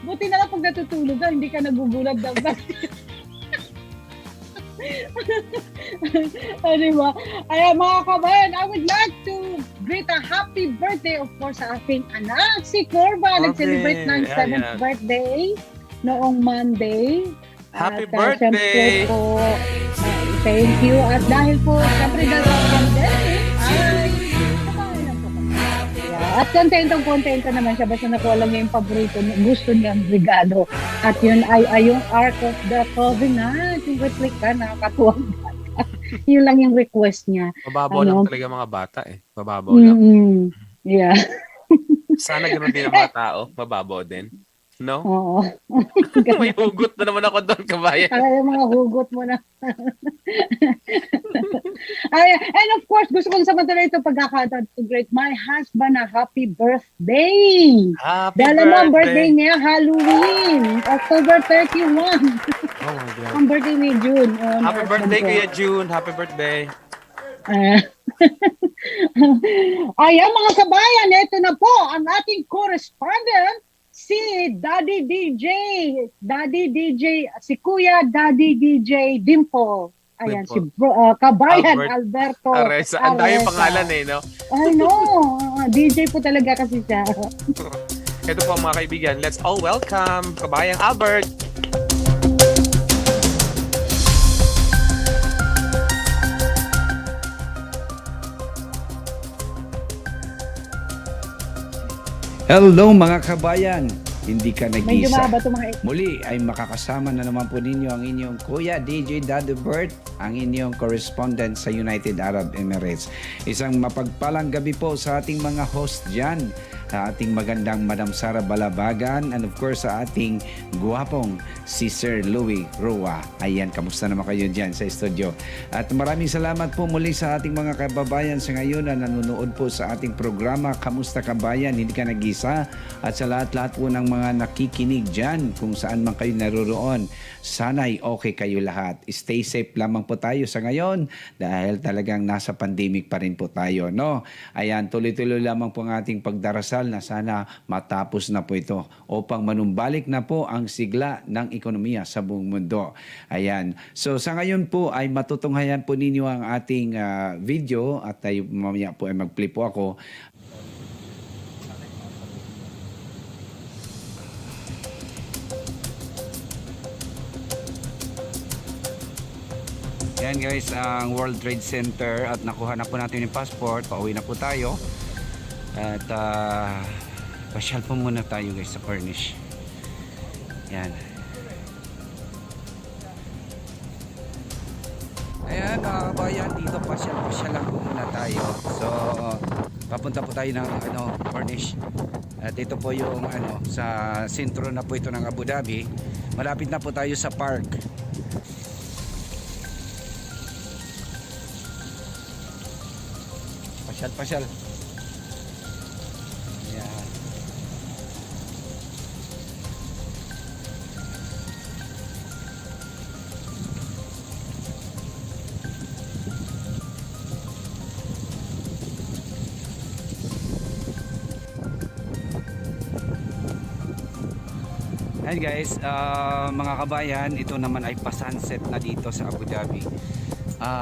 buti na lang pag natutulog ka, hindi ka nagugulag dapat. Diba? Ay, mga kabayan, I would like to greet a happy birthday, of course, sa aking anak, si Corva. Nag-celebrate ng 7th birthday noong Monday. Happy At, birthday! syempre po, thank you. At dahil po, syempre dahil sa pandemic, ay kumain lang po kami. Yeah. At kontento naman siya basta nakuha lang niya yung paborito niya, gusto niyang regalo. At yun ay yung Ark of the Covenant, yung replica, nakakatuwang bata. Yun lang yung request niya. Mababaw lang talaga mga bata eh. Mababaw lang. Yeah. Sana ganoon din ang mga tao. Mababaw din. No? Oo. May hugot na naman ako doon, kabayan. Ay, yung mga hugot mo na. Ay, and of course, gusto kong samantala ito pagkakataon to greet my husband a happy birthday. Happy Dala mo ang birthday birthday! niya, Halloween, October 31. Oh my God. Ang birthday ni June. Oh, Happy birthday, Kuya June. Happy birthday. Ayan mga kabayan, ito na po ang ating correspondent, si Daddy DJ, si Kuya Daddy DJ Dimple. Ayan, Dimple. si Kabayan Albert Alberto Aresa. Ang dami Aresa. pangalan eh, no? Ay, no. DJ po talaga kasi siya. Ito po mga kaibigan. Let's all welcome Kabayang Albert. Hello mga kabayan! Hindi ka Medyo nag-isa. mahaba ito mga Muli ay makakasama na naman po ninyo ang inyong Kuya DJ Daddy Bert, ang inyong correspondent sa United Arab Emirates. Isang mapagpalang gabi po sa ating mga host dyan. sa ating magandang Madam Sarah Balabagan, and of course sa ating guwapong si Sir Louie Roa. Ayan, kamusta naman kayo dyan sa studio? At maraming salamat po muli sa ating mga kababayan sa ngayon na nanonood po sa ating programa Kamusta Kabayan, Hindi Ka Nag-isa, at sa lahat-lahat po ng mga nakikinig dyan kung saan man kayo naroroon. Sana'y okay kayo lahat. Stay safe lamang po tayo sa ngayon dahil talagang nasa pandemic pa rin po tayo, no? Ayan, tuloy-tuloy lamang po ang ating pagdarasal na sana matapos na po ito upang manumbalik na po ang sigla ng ekonomiya sa buong mundo. Ayan. So sa ngayon po ay matutunghayan po ninyo ang ating video at tayo mamaya po ay mag-play po ako. Yan guys, ang World Trade Center at nakuha na po natin yung passport. Pauwi na po tayo. At pasyal po muna tayo guys sa Cornish. Yan. Ayan mga kabayan, dito pasyal lang po muna tayo. So papunta po tayo ng Cornish. At ito po yung sa sentro na po ito ng Abu Dhabi. Malapit na po tayo sa park. Pasyal. Ayan. Ayan guys, mga kabayan, ito naman ay pa-sunset na dito sa Abu Dhabi.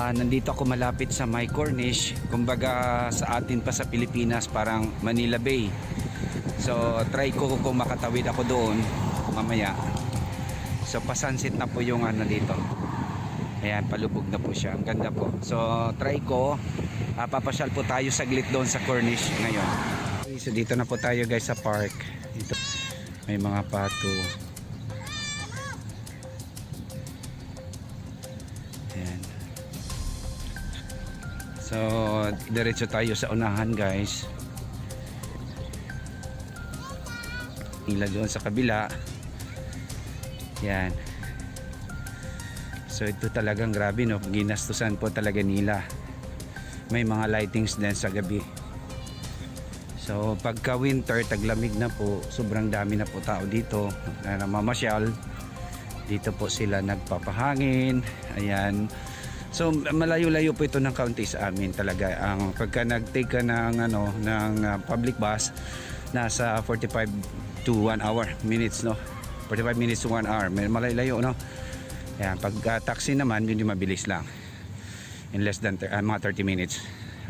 Nandito ako malapit sa my Cornish, kumbaga sa atin pa sa Pilipinas parang Manila Bay. So try ko kung makatawid ako doon mamaya. So pa-sunset na po yung dito. Ayan, palubog na po siya, ang ganda po. So try ko, papasyal po tayo saglit doon sa Cornish ngayon. So dito na po tayo guys sa park. Dito may mga pato. Ayan. So diretso tayo sa unahan guys. Nila doon sa kabila. Yan. So ito talagang grabe, no, ginastusan po talaga nila. May mga lightings din sa gabi. So pagka winter, taglamig na po, sobrang dami na po tao dito na namamasyal. Dito po sila nagpapahangin. Ayan. So malayo-layo po ito ng kaunti sa amin talaga. Ang pagka nag-take ka ng public bus, nasa 45 to 1 hour minutes, no. 45 minutes to 1 hour. Malayo-layo, no. Ayan, pag taxi naman, yun yung mabilis lang. In less than mga 30 minutes.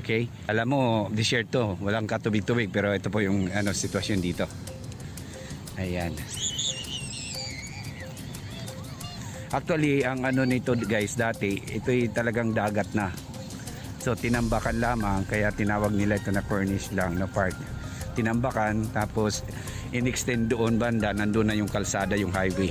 Okay? Alam mo, desert to. Walang katubig-tubig, pero ito po yung sitwasyon dito. Ayan. Actually, ang nito guys, dati, ito'y talagang dagat na. So, tinambakan lamang, kaya tinawag nila ito na Cornish lang, na park. Tinambakan, tapos in-extend doon banda, nandun na yung kalsada, yung highway.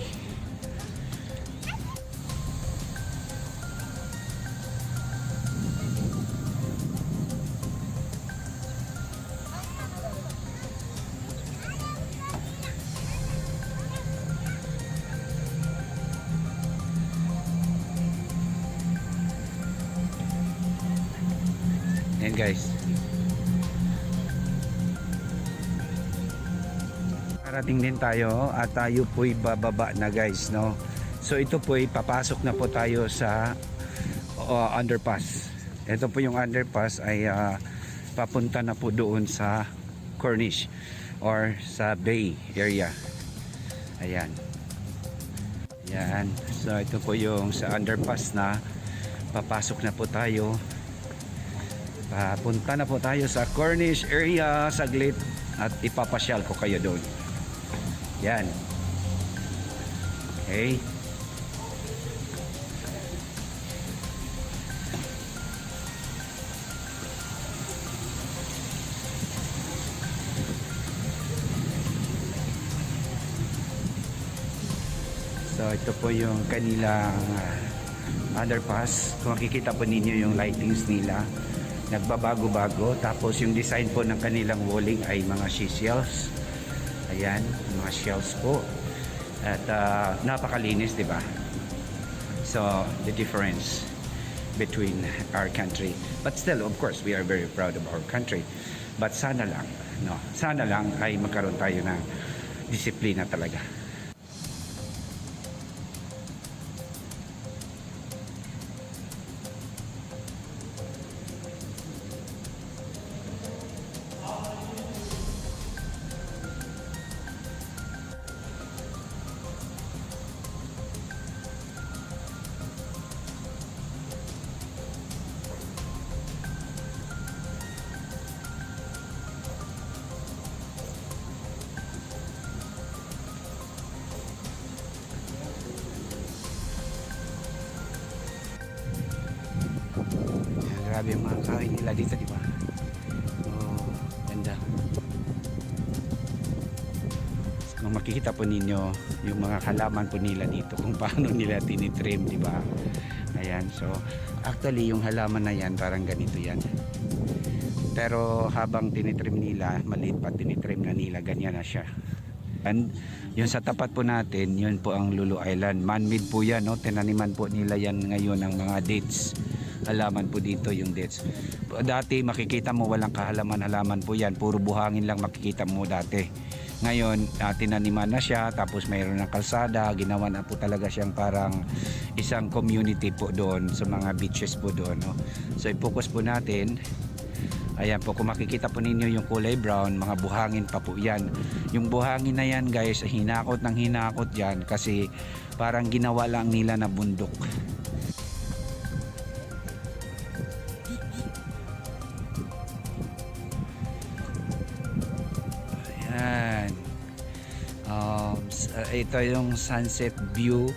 Ayan guys. Karating din tayo at tayo po'y bababa na guys, no. So ito po'y papasok na po tayo sa underpass. Ito po yung underpass ay papunta na po doon sa Cornish or sa Bay area. Ayan. Ayan. So ito po yung sa underpass na papasok na po tayo. Papunta na po tayo sa Cornish area saglit at ipapasyal ko kayo doon. Yan. Okay. So ito po yung kanilang underpass. Kung makikita po ninyo yung lightings nila, nagbabago-bago. Tapos yung design po ng kanilang walling ay mga seashells. Ayan, mga shells po. At napakalinis, di ba? So, the difference between our country. But still, of course, we are very proud of our country. But sana lang, no? Sana lang ay magkaroon tayo ng disiplina talaga. Grabe yung mga kain nila dito, di ba? Oh, ganda. Kung makikita po ninyo yung mga halaman po nila dito, kung paano nila tinitrim, di ba? Ayan, so actually yung halaman na yan parang ganito yan. Pero habang tinitrim nila, maliit pa tinitrim na nila, ganyan na siya. And yung sa tapat po natin, yun po ang Lulu Island. Man-made po yan, no? Tinaniman po nila yan ngayon ng mga dates. Halaman po dito yung dates. Dati makikita mo walang kahalaman-halaman po yan, puro buhangin lang makikita mo dati. Ngayon tinaniman na siya, tapos mayroon ng kalsada, ginawa na po talaga siyang parang isang community po doon sa mga beaches po doon, no? So i-focus po natin. Ayan po, kung makikita po ninyo yung kulay brown, mga buhangin pa po yan. Yung buhangin na yan guys, hinakot ng hinakot yan kasi parang ginawa lang nila na bundok. Ayan. Ito yung sunset view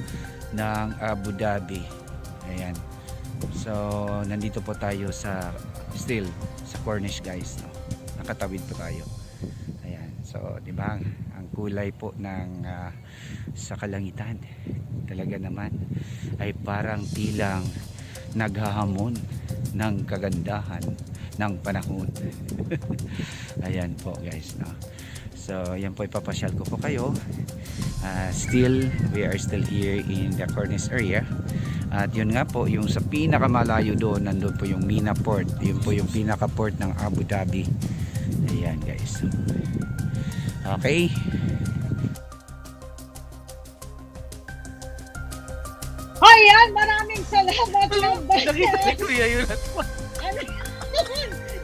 ng Abu Dhabi. Ayan. So, nandito po tayo sa still sa Cornish guys, no? Nakatawid po tayo. Ayan. So, di ba? Ang kulay po ng sa kalangitan. Talaga naman ay parang tilang naghahamon ng kagandahan ng panahon. Ayan po guys, no? So, yan po, ipapasyal ko po kayo. Still, we are still here in the Cornish area. At yun nga po, yung sa pinakamalayo doon, nandun po yung Mina Port. Yun po yung pinaka-port ng Abu Dhabi. Ayan guys. Okay. Ayan, maraming salamat. Nakita ko yun.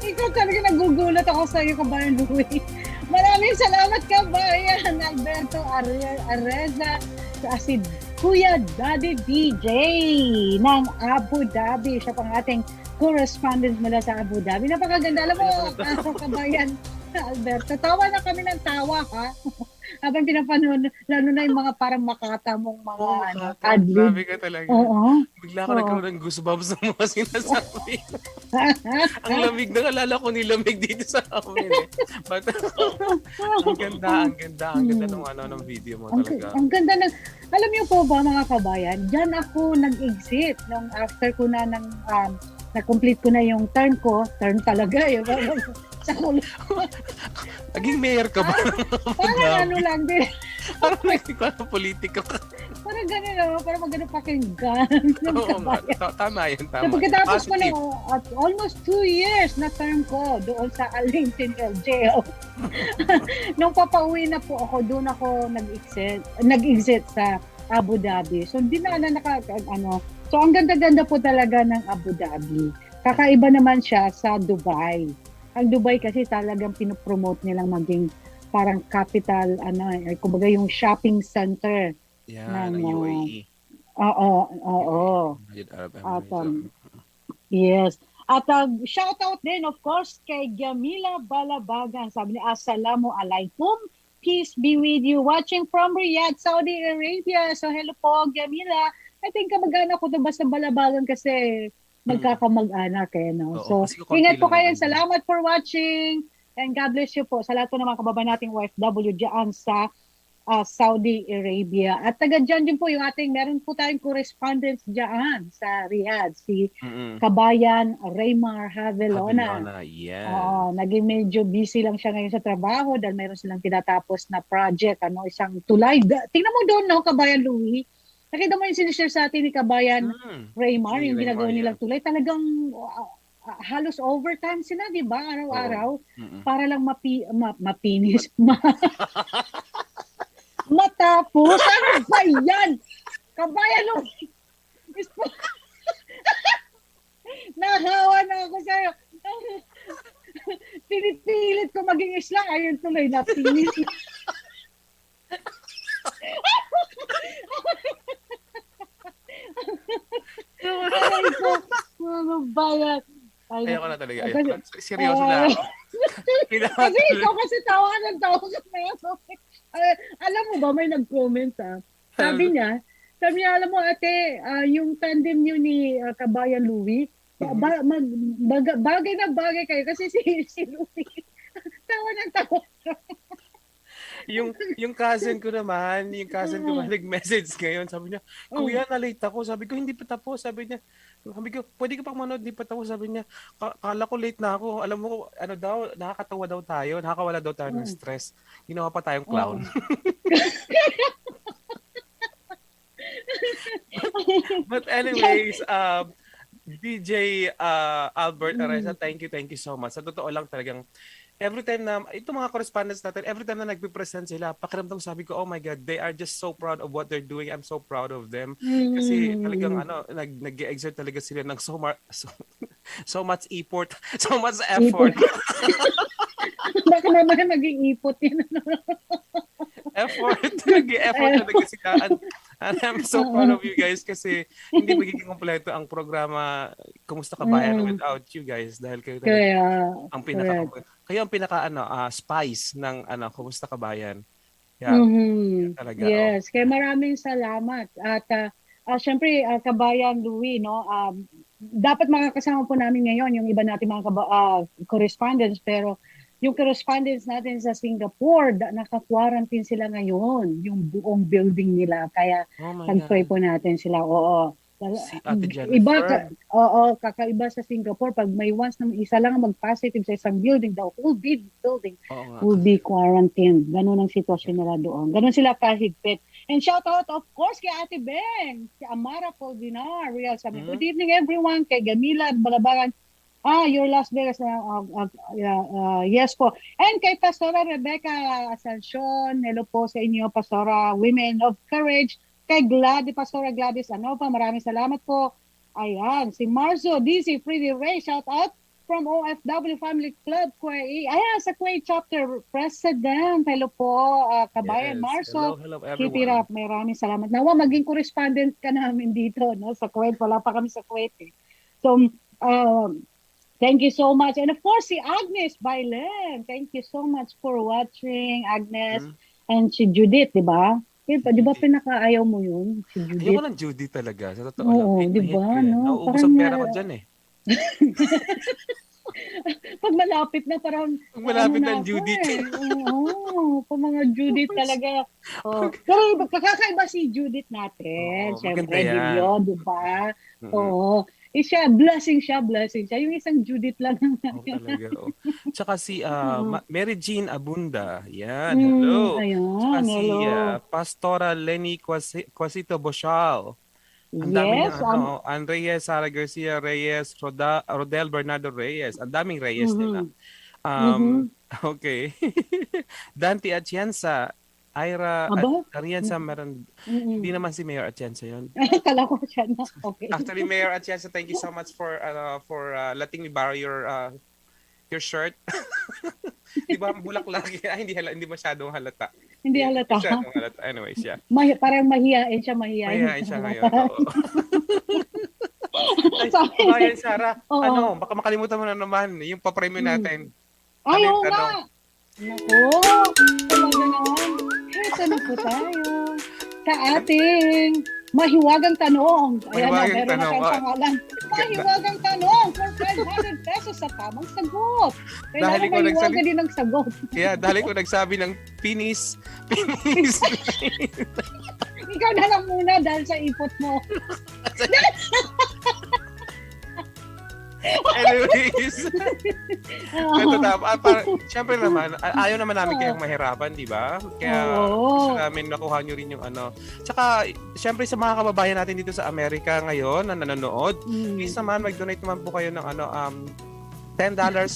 Ikaw talaga nagugulat ako sa iyo, Kabayan Louie. Maraming salamat, Kabayan Alberto Areza, si Kuya Daddy DJ ng Abu Dhabi. Siya pang ating correspondent mula sa Abu Dhabi. Napakaganda. Alam mo, Kabayan Alberto, tawa na kami ng tawa, ha? Habang pinapanood, lalo na yung mga parang makata mong mga adlib. Grabe ka talaga. Oo. Bigla ako nagkaroon ng goosebumps ng mga sinasabi. Ang lamig na alala ko nilamig dito sa amin eh. But, ang ganda ng video mo talaga. Ang ganda ng, alam niyo po ba mga kabayan, dyan ako nag-exit nung after ko na na-complete ko na yung term talaga yun. Sa Naging mayor ka ba? Parang ano lang din. Parang nagsikwa ng politika ka. Parang gano'n naman, parang maganda pakinggan. Oo nga, tama yun, tama. So pagkatapos ko na, at almost 2 years na term ko doon sa Alington jail. Nung papauwi na po ako, doon ako nag-exit sa Abu Dhabi. So hindi na So ang ganda-ganda po talaga ng Abu Dhabi. Kakaiba naman siya sa Dubai. Ang Dubai kasi talagang pinopromote nilang maging parang capital, kumbaga yung shopping center. Yan, ng UAE. Oo. At, yes. At shout out din, of course, kay Jamila Balabagan. Sabi niya, Assalamu alaikum. Peace be with you. Watching from Riyadh, Saudi Arabia. So hello po, Jamila. I think kamag-anak ko ito basta Balabagan kasi magkakamag-anak no. So, ingat po kayo. Salamat for watching. And God bless you po sa lahat po ng mga kababayan nating OFW dyan sa Saudi Arabia. At taga dyan din po yung meron po tayong correspondence dyan sa Riyadh, si Mm. Kabayan Raymar Havelona. Havilona, Oo, yes. naging medyo busy lang siya ngayon sa trabaho dahil mayroon silang tinatapos na project, isang tulay. Tingnan mo doon, no, Kabayan Louie. Nakita mo yung sinishare sa atin ni Kabayan Raymar, Si yung Raymar, ginagawa yeah. nilang tulay. Talagang halos overtime sila, di ba? Araw-araw. Oo. Mm-mm. Para lang mapinis. Matapos. Ano ba yan? Kabayan Louie. Nahawa na ako sa'yo. Pinipilit ko maging islang. Ayun tuloy, napinis. Aray ko, ano ba yan? Ayoko na talaga. Kasi, Seryoso na ako. kasi ikaw kasi tawa ng tawa ka na yan. Alam mo ba, may nag-comment Sabi niya, alam mo ate, yung tandem niyo ni Kabayan Louie, bagay na bagay kayo kasi si Louie, tawa ng tawa. yung cousin ko naman, nag-message ngayon, sabi niya, Kuya, na-late ako. Sabi ko, hindi pa tapos. Sabi ko, pwede ka pang manood, hindi pa tapos. Sabi niya, kala ko late na ako. Alam mo, nakakatawa daw tayo, nakakawala daw tayo ng stress. Ginawa pa tayong clown. But anyways, DJ Albert Areza, thank you so much. Sa totoo lang talagang, every time na, itong mga correspondents natin, every time na nagpe-present sila, pakiramdam sabi ko, oh my God, they are just so proud of what they're doing. I'm so proud of them. Kasi talagang, nag-exert talaga sila ng so much effort, so much effort. Baka mamaya maging ipot yun. Effort talaga sila. And I'm so proud of you guys kasi hindi magiging kompleto ang programa Kumusta Kabayan without you guys dahil kayo ang pinaka spice ng Kumusta Kabayan. Yeah. Talaga. Yes, kaya maraming salamat. At syempre Kabayan Louie, no, dapat makakasama po namin ngayon yung iba nating mga correspondents, pero yung correspondents natin sa Singapore, naka-quarantine sila ngayon, yung buong building nila. Kaya pag-pray po natin sila. Oo. Si Ate Jennifer. Kakaiba sa Singapore. Pag may once na isa lang mag-positive sa isang building, the whole big building will be quarantined. Ganun ang sitwasyon nila doon. Ganun sila kahigpit. And shout out, of course, kay Ate Beng, si Amara Poldinar, Real sabi, good evening everyone, kay Gamila, Balabagan, your Las Vegas yes po. And kay Pastora Rebecca Ascension, hello po sa inyo, Pastora Women of Courage. Kay Pastora Gladys maraming salamat po. Ayan, si Marzo, DC, Pretty Ray, shout out from OFW Family Club, Kuwait. Ayan, sa Kuwait Chapter President. Hello po, Kabayan Marzo. Hello everyone. Keep it up. Maraming salamat. Nawa, maging correspondent ka namin dito, no? Sa Kuwait. Wala pa kami sa Kuwait. So, thank you so much. And of course, si Agnes Bailen. Thank you so much for watching, Agnes. And si Judith, di ba? Di ba pinaka-ayaw mo yun? Si Judith. Ayaw ko ng Judy talaga. Sa totoo lang. Oo, di ba? No? Nauubos ang pera ko dyan eh. Pag malapit na parang... Pag malapit na Judith. Pag mga Judith talaga. Pero kakaiba si Judith natin. Siyempre, din yun, di ba? Oo. Blessing siya. Yung isang Judith lang. Talaga. Tsaka si Mary Jean Abunda. Yan, hello. Tsaka si Pastora Lenny Quasito Boschal. Ang dami Andreyes, Sara Garcia Reyes, Rodel Bernardo Reyes. Ang daming Reyes nila. Okay. Dante Atienza, Ira Atienza, meron. Hindi naman si Mayor Atienza yun. Kala ko siya na. Okay. Actually, Mayor Atienza, thank you so much for letting me borrow your shirt. Di ba bulaklak? Hindi masyadong halata. Hindi halata. Masyadong halata. Anyways, yeah. Parang mahihain siya. Mahihain siya ngayon. Kabayan Sarah, baka makalimutan mo na naman yung papremyo natin. Oo nga. Naku, talaga naman. Ito na po tayo sa ating Mahiwagang tanong. Ayan na, Mahiwagang meron na tanong. tayong pangalan. Mahiwagang tanong for 500 pesos sa tamang sagot. Dahil Kailangan ikaw mahiwaga din ang sagot. Kaya dahil ko nagsabi ng pinis. Pinis. Ikaw na lang muna dahil sa ipot mo. Anyways. Ito siyempre naman, ayaw naman namin kayong mahirapan, di ba? Kaya gusto namin nakuha nyo rin yung ano. Tsaka, siyempre sa mga kababayan natin dito sa Amerika ngayon na nanonood, please naman, mag-donate naman po kayo ng $10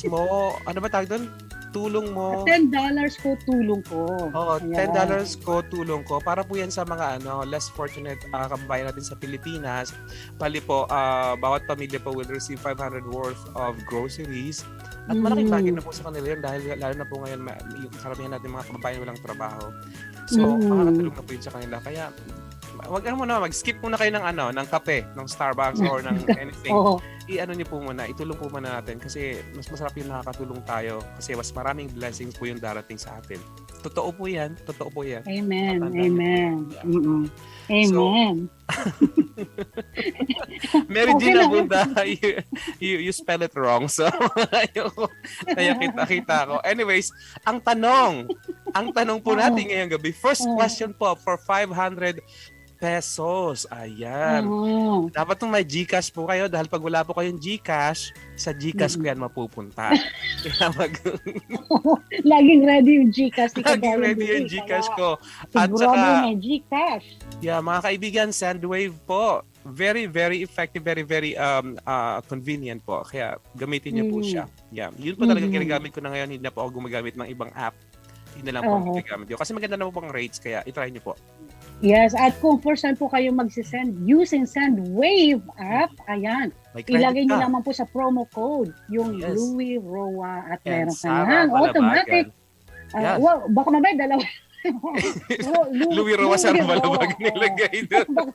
mo. Ano ba tawag doon? Tulong mo. $10 ko, tulong ko. Oo, Ayan. $10 ko, tulong ko. Para po yan sa mga less fortunate kababayan natin sa Pilipinas. Bali po, bawat pamilya po will receive 500 worth of groceries. At malaking bagay na po sa kanila yun dahil lalo na po ngayon yung karamihan natin mga kababayan walang trabaho. So, makakatulong na po yun sa kanila. Kaya, mag-skip muna kayo ng kape, ng Starbucks or ng anything. I-ano niyo po muna, itulong po muna natin kasi mas masarap yung nakakatulong tayo kasi mas maraming blessings po yung darating sa atin. Totoo po yan. Amen. Matanda Amen. Yeah. Amen. Mary Okay Gina lang. Bunda, you spell it wrong. So, kaya kita ko. Anyways, ang tanong po natin ngayong gabi, first question po for 500 pesos. Ayan. Dapat nung may GCash po kayo dahil pag wala po kayong GCash, sa GCash ko yan mapupunta. Kaya Laging ready yung GCash. laging ready yung GCash ko. At Sigurado saka, may GCash. mga kaibigan, Sendwave po. Very, very effective, very, very convenient po. Kaya gamitin niyo po siya. Yeah. Yun po talaga ginagamit ko na ngayon. Hindi na po ako gumagamit ng ibang app. Hindi na lang po ang ginagamit ko. Kasi maganda naman po ang rates. Kaya itry niyo po. Yes, at kung first time po kayo magsisend using Sendwave app, ayan, May credit ilagay niyo ka. lamang po sa promo code yung Yes. Louie Roa at And meron Sarah kang automatic. Yes. Well, baka mamaya dalawa. Louie Roa Sarah Balabagan nilagay doon.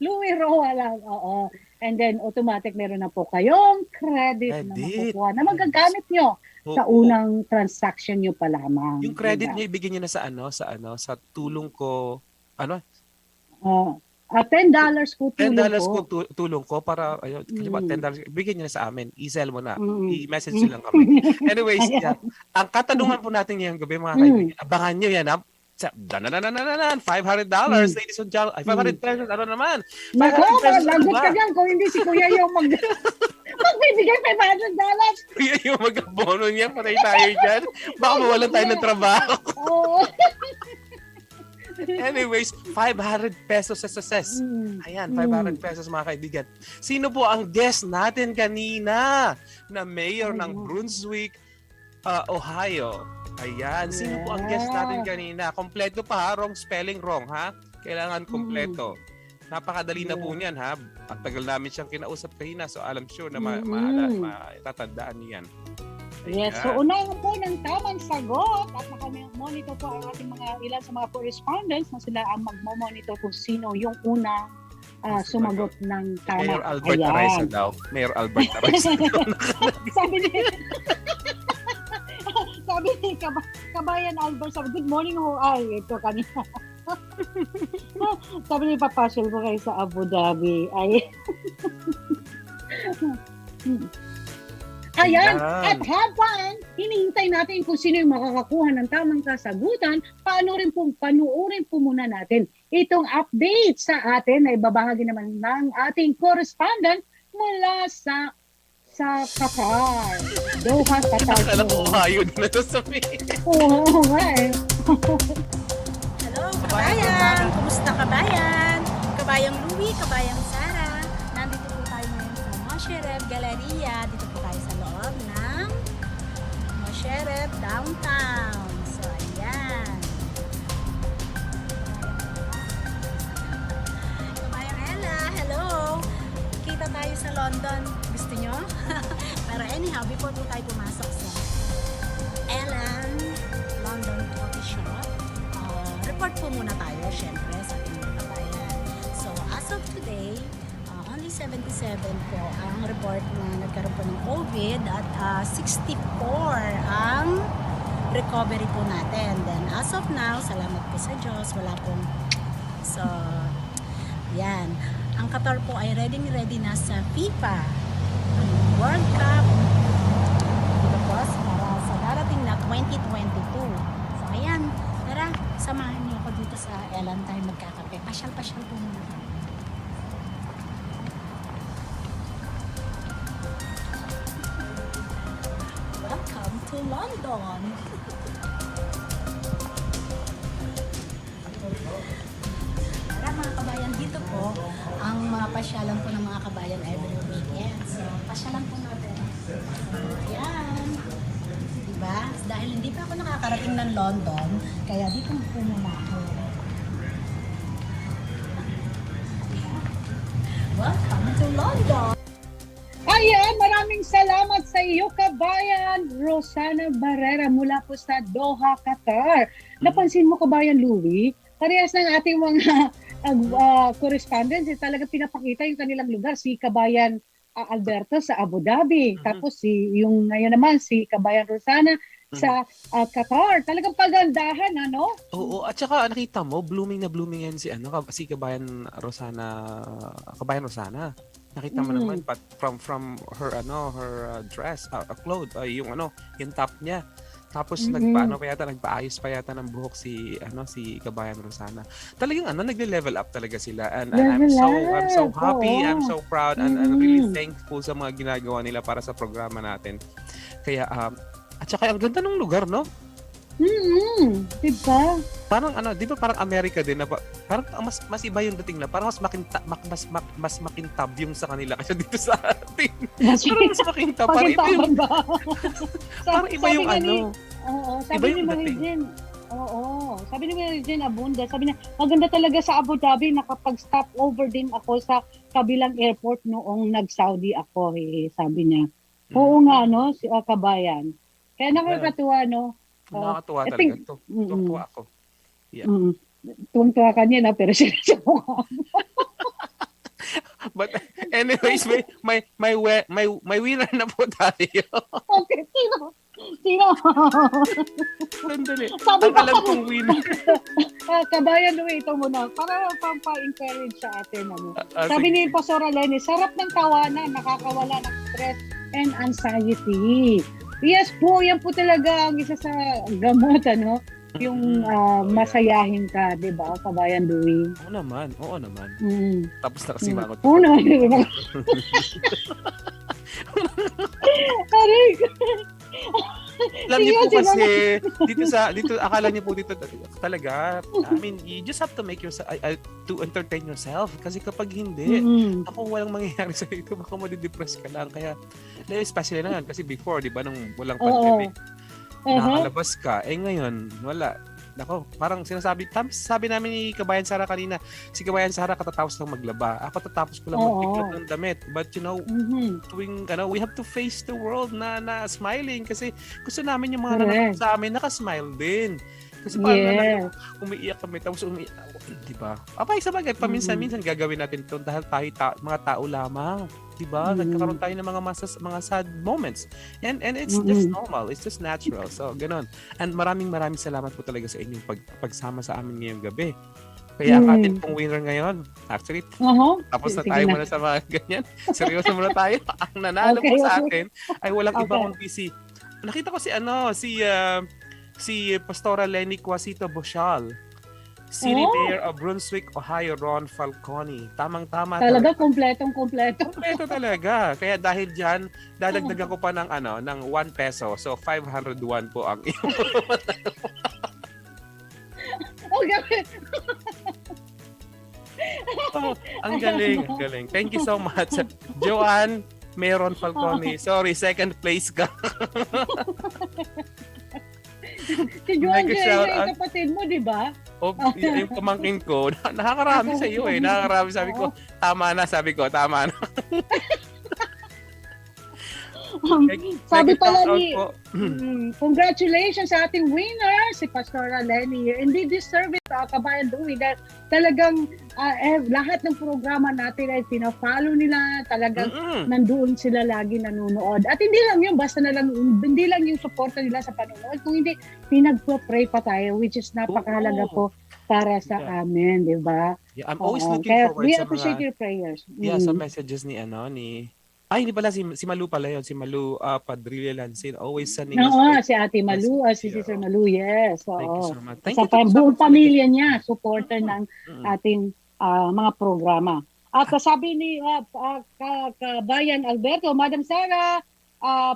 Louie Roa lang, oo. And then automatic meron na po kayong credit na Credit. makukuha na magagamit nyo sa unang transaction nyo pa lamang. Yung credit Diba? niyo ibigay niyo na sa tulong ko. $10 ko tulong $10 ko. ko tulong ko para ayun, kasi ba $10 bigyan niyo na sa amin. I-sell mo na. I-message niyo lang kami. Anyways, ang katanungan po natin ngayong gabi mga kaibigan, abangan niyo yan ha. $500, ladies and gentlemen. Ay, 500 pesos, ano naman? Nako, 500 pesos, ano lagot ba? ka dyan kung hindi si Kuya yung magbibigay $500. Kuya, yung mag-abono niya, patay tayo dyan. Baka mawalan tayo ng trabaho. Oo. Anyways, 500 pesos SSS. Ayan, 500 pesos mga kaibigan. Sino po ang guest natin kanina na mayor ng Brunswick, Ohio? Ayan, sino po ang guest natin kanina? Kompleto pa ha, wrong spelling wrong ha. Kailangan kompleto. Napakadali na po niyan ha. At tagal namin siyang kinausap kanina so alam sure na matatandaan niyan. Yes, so unahin po ng tamang sagot at nakamonitor po ang ating ilan sa mga correspondents na sila ang magmomonitor kung sino yung unang sumagot ng tama. Mayor Albert Araiza daw. Mayor Albert Araiza daw. sabi ni Kabayan Albert, good morning ho. Ay, ito kanina. Sabi ni papasol ko kayo sa Abu Dhabi. Ay. Ayan, at habang hinihintay natin kung sino yung makakakuha ng tamang kasagutan, panuorin po muna natin itong update sa atin na ibabahagi naman ng ating correspondent mula sa Qatar. Doha, Qatar. Akala ko Ohio na to sa Oo nga eh. Hello, kabayan! Kumusta kabayan? Kabayang Louie, Kabayang Sarah. Nandito po tayo ngayon sa Moshereb Galleria. Dito po tayo sa loob ng Moshereb Downtown. So, ayan. Kabayang Ella, hello! Kita tayo sa London. Gusto nyo? Pero anyhow, before po tayo pumasok sa Ellen London Coffee Shop, report po muna tayo, syempre, sa ating mga kabayan. So, as of today, only 77 po ang report na nagkaroon po ng COVID at 64 ang recovery po natin. Then, as of now, salamat po sa Diyos, wala pong Yan. Ang Qatar po ay ready na sa FIFA World Cup. Dito po, para sa darating na 2022. So, ayan. Tara, samahan niyo ako dito sa Ellen tayo magkakape. Pasyal-pasyal po muna tayo. Welcome to London! Tara mga kabayan, dito po ang mga pasyalan po ng mga kabayan every weekend. So, pasyalan po natin. Ayan. Diba? Dahil hindi pa ako nakakarating ng London, kaya dito po muna ako. Welcome to London! Ayan, maraming salamat sa iyo, Kabayan Rosana Barrera mula po sa Doha, Qatar. Napansin mo, Kabayan Louie, parehas ng ating mga correspondents, talaga pinapakita yung kanilang lugar. Si Kabayan Alberto sa Abu Dhabi, tapos yung ngayon naman si Kabayan Rosana sa Qatar. Talagang pagandahan, ano? Oo, at saka nakita mo, blooming na blooming yan si Kabayan Rosana, Nakita mo naman from her dress, clothes, yung top niya. Tapos nagpaayos pa yata ng buhok si Kabayan Rosana. Talagang nagle-level up talaga sila, and I'm so happy, I'm so proud, and I'm really thankful sa mga ginagawa nila para sa programa natin. Kaya at saka ang ganda ng lugar, no? Diba? Parang di ba parang Amerika din na parang mas iba yung dating na parang mas makintab yung sa kanila kasi dito sa atin. Parang mas makintab, parang iba yung parang iba yung sabi ni Marijin. Sabi ni Marijin Abunda, sabi niya, maganda talaga sa Abu Dhabi, nakapag-stop over din ako sa kabilang airport noong nag-Saudi ako, sabi niya. Oo nga, si Kabayan. Kaya nakakatuwa, no? Nakakatuwa talaga. Tuwa ako. Yeah. Tuwang-tuwa ka niya, pero siya sa mukha. But anyways, may winner na po tayo. Okay, sino? Sandali. Sabi Ang alam kong winner. Kabayan Louie, ito muna. Para pampa-encourage sa atin. Sabi sige. ni Pastora Lenny, sarap ng tawanan, nakakawala ng stress and anxiety. Yes po, yan po talaga ang isa sa gamot, yung masayahin ka, di ba, Kabayan Louie? Oo naman. Tapos nakasimangot. Oo naman. Aray! Alam niyo po kasi, dito akala niyo po dito talaga, I mean, you just have to make yourself, to entertain yourself. Kasi kapag hindi, walang mangyayari sa ito, baka madidepress ka lang. Kaya, especially na yan, kasi before, di ba, nung walang pandemic, nakakalabas ka. Ngayon, wala. Nako, parang sabi namin ni Kabayan Sarah kanina, si Kabayan Sarah katatapos lang maglaba. Ako tatapos ko lang magpiklot ng damit. But we have to face the world na smiling kasi gusto namin yung mga nanonood sa amin nakasmile din. Kasi parang umiiyak kami tapos umiiyak. Diba? Sa bagay, paminsan-minsan gagawin natin ito dahil tayo mga tao lamang. Diba? Nagkakaroon tayo ng mga sad moments. And it's just normal. It's just natural. So, ganun. And maraming salamat po talaga sa inyong pagsama sa amin ngayong gabi. Kaya ang atin pong winner ngayon, actually, tapos na tayo muna sa mga ganyan. Seryoso muna tayo. Ang nanalo po sa atin ay walang iba kundi nakita ko si Pastora Lenny Quasito Boshal. City Mayor of Brunswick, Ohio, Ron Falcone. Tamang-tama. Talaga, kompletong. Kompleto talaga. Kaya dahil dyan, dadagdagan ko pa ng 1 peso. So, 501 po ang iyong. Ang galing. Thank you so much. Joanne, Mayor Falcone. Sorry, second place ka. Si Joan yung kapatid mo, di ba? Yung pamangkin ko, nakakarami sa iyo Nakakarami, sabi ko, tama na. Sabi pala ni, congratulations sa ating winner, si Pastora Lenny. Hindi deserve it, Kabayan Louie. Talagang lahat ng programa natin ay pina-follow nila. Talagang nandoon sila lagi nanonood. At hindi lang yun, hindi lang yung suporta nila sa panonood. Kung hindi, pinagpo-pray pa tayo, which is napakahalaga po para sa Yeah. amin, di ba? Yeah, I'm always Oo. looking Kaya forward we sa appreciate mga your prayers. sa messages ni ay hindi pala si Malu pala yun, si Malu Padrilla Lansin, always sending us Oo, like si Ate Malu, si message. Sister Yeah. Malu, yes. Thank you Oo. so much. Isa Thank you pa yung so buong much talaga. pamilya niya, supporter ng Mm. ating mga programa. At sabi ni Kabayan Alberto, Madam Sarah,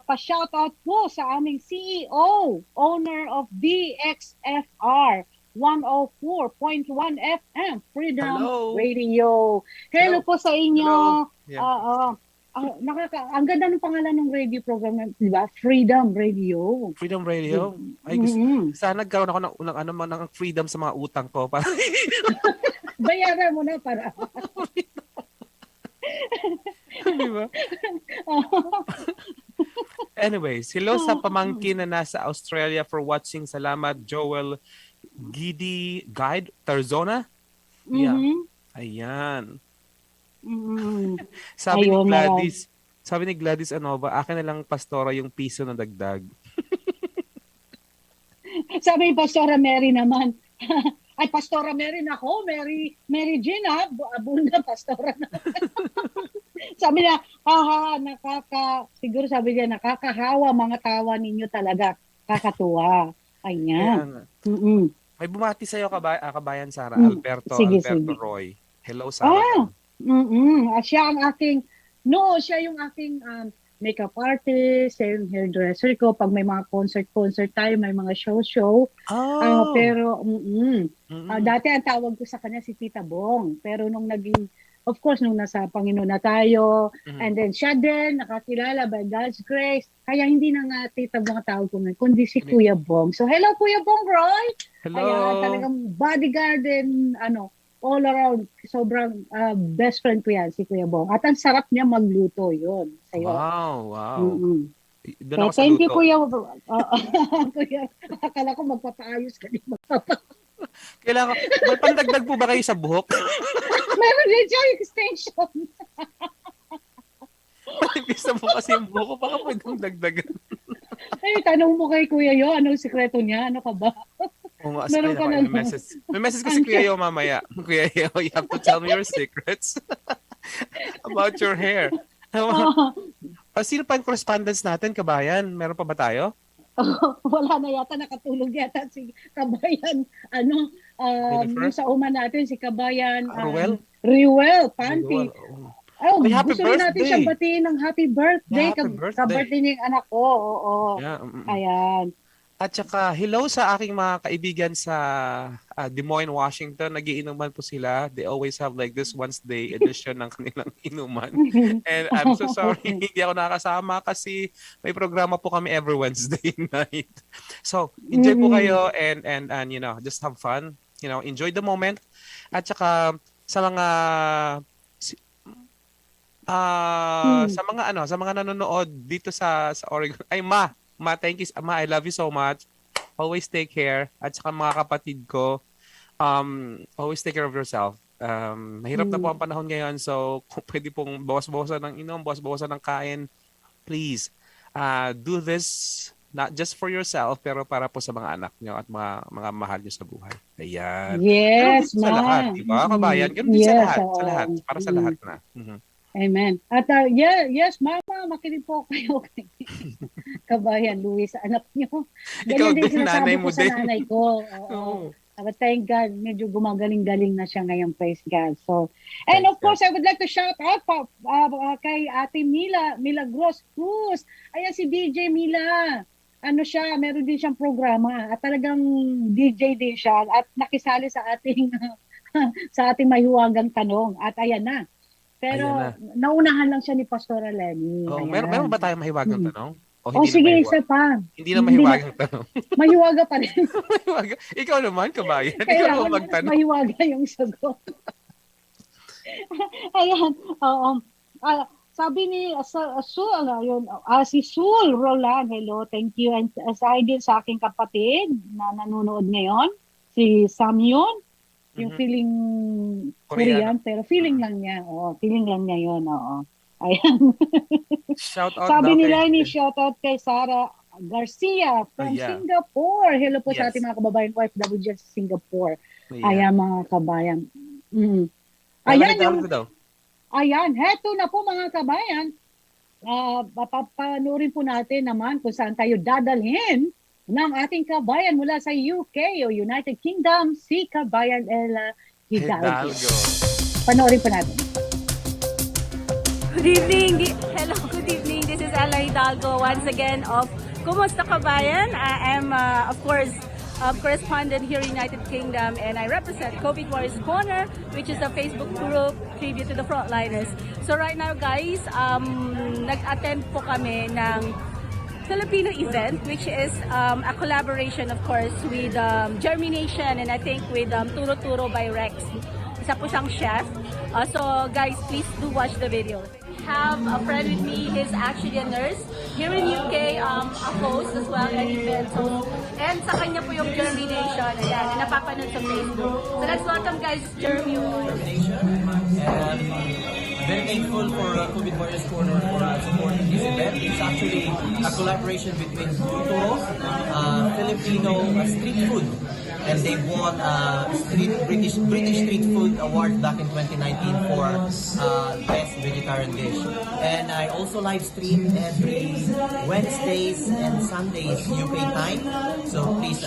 pa-shoutout po sa aming CEO, owner of DXFR 104.1 FM, Freedom Hello. Radio. Hello po sa inyo. Hello. Yeah. Ang ganda ng pangalan ng radio program, di ba? Freedom Radio. Freedom Radio. Ay, sana nagkaroon ako ng freedom sa mga utang ko. Para Bayaran mo na para. di ba? Anyways, hello sa pamangkin na nasa Australia for watching. Salamat, Joel Gidi Guide Tarzona. Yeah. Ayan. Sabi Ayun, ni Gladys Anova, akin na lang pastora yung piso na dagdag. Sabi ni Pastora Mary naman, ay Pastora Mary na ako, Mary Jean ha, abunda Pastora na. Sabi niya, siguro sabi niya, nakakahawa mga tawa ninyo talaga, kakatuwa. Ayan. May bumati sa'yo, Kabayan Sarah, Alberto Sige. Roy. Hello, Sarah. Siya yung aking makeup artist, yung hairdresser ko. Pag may mga concert tayo, may mga show. Pero, dati ang tawag ko sa kanya si Tita Bong. Pero nung of course, nung nasa Panginoon na tayo, and then siya din, nakakilala by God's grace. Kaya hindi na nga Tita Bong ang tawag ko ngayon, kundi si Kuya Bong. So, hello Kuya Bong, Roy! Hello! Ayan, talagang bodyguard and all around, sobrang best friend ko yan, si Kuya Bong. At ang sarap niya magluto yun sa'yo. Wow. So, thank you, Kuya. Kuya, akala ko magpapaayos ka din. Kailangan, may pandagdag po ba kayo sa buhok? Meron din siya extension. Manipis na po kasi yung buhok ko, baka pwedeng dagdagan. Ay, tanong mo kay Kuya Yo, anong sikreto niya? Ano ka ba? Meron ka na message. May message ko si Kuya Yo mamaya. Kuya Yo, you have to tell me your secrets about your hair. Sino pa yung correspondence natin, Kabayan? Meron pa ba tayo? Wala na yata, nakatulog yata si Kabayan. Yung sa uma natin, si Kabayan Ruel Panty. Gusto rin natin siyang batiin ng happy birthday. Ka-birthday niya yung anak ko. Oo. Yeah, Ayan. At saka, hello sa aking mga kaibigan sa Des Moines, Washington. Nagiinuman po sila. They always have like this Wednesday edition ng kanilang inuman. And I'm so sorry, hindi ako nakasama kasi may programa po kami every Wednesday night. So, enjoy po kayo and just have fun. Enjoy the moment. At saka, sa mga sa mga nanonood dito sa Oregon. Ay, Ma, thank you. Ma, I love you so much. Always take care. At saka mga kapatid ko, always take care of yourself. Mahirap na po ang panahon ngayon. So, kung pwede pong bawas-bawasan ng inom, bawas-bawasan ng kain, please, do this not just for yourself, pero para po sa mga anak nyo at mga mahal nyo sa buhay. Ayan. Yes, Ma. Sa lahat, di ba, Kabayan? Ganun din sa lahat. Sa lahat. Para sa lahat na. Amen. At yes, Mama, makinig po kayo kay Kabayan Louie sa anak niyo. Ganyan din sinasabi ko sa nanay ko. Oo. But thank God, medyo gumagaling-galing na siya ngayon, praise God. So, and of course, I would like to shout out kay Ate Mila Gross Cruz. Ayan si DJ Mila. Meron din siyang programa at talagang DJ din siya at nakisali sa ating mahiwagang tanong. At ayan na. Pero naunahan lang siya ni Pastora Lenny. Meron ba tayong mahiwagang tanong? Sige, isa pa. Hindi na mahiwagang tanong. Mahiwaga pa rin. Ikaw naman, Kabayan. Kaya Ikaw naman magtanong. Mahiwaga yung sagot. Ayan. Sabi ni si Sul Roland, hello, thank you. And aside din sa aking kapatid na nanonood ngayon, si Samyon. Yung feeling Korean, pero feeling lang niya. Feeling lang niya yun. Ayan. Shout out Sabi nila ni shout out kay Sarah Garcia from yeah. Singapore. Hello po sa Yes. ating mga kababayan OFW dyan sa Singapore. Yeah. Ayan mga kabayan. Mm. Ayan Ayan yung, daw. ayan, heto na po mga kabayan. Papanurin po natin naman kung saan tayo dadalhin ng ating kabayan mula sa UK o United Kingdom, si Kabayan Ella Hidalgo. Hidalgo. Panoorin po natin. Good evening. Hello, good evening. This is Ella Hidalgo once again of Kumusta Kabayan. I am, of course, correspondent here in United Kingdom, and I represent COVID Warriors Corner, which is a Facebook group tribute to the frontliners. So right now, guys, nag-attend po kami ng Filipino event, which is a collaboration, of course, with Germination and I think with Turo Turo by Rex. Isa po siyang chef. So guys, please do watch the video. I have a friend with me. He's actually a nurse here in UK, a host as well, an event host. And sa kanya po yung Germination, ayan, na napapanood sa Facebook. So let's welcome guys, Jeremy. Very thankful for COVID Warriors Corner for supporting this event. It's actually a collaboration between Turo, Filipino street food, and they won British Street Food Award back in 2019 for best vegetarian dish. And I also live stream every Wednesdays and Sundays UK time. So please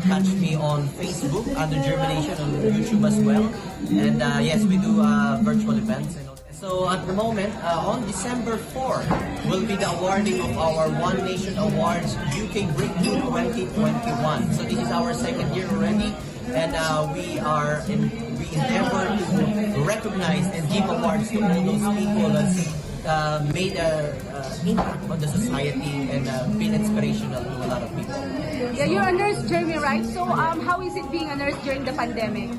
catch me on Facebook under Germination, on YouTube as well. And yes, we do virtual events. So at the moment, on December 4, will be the awarding of our One Nation Awards UK Breakthrough 2021. So this is our second year already, and we endeavor to recognize and give awards to all those people that made an impact on the society and been inspirational to a lot of people. Yeah, you're a nurse, Jeremy, right? So how is it being a nurse during the pandemic?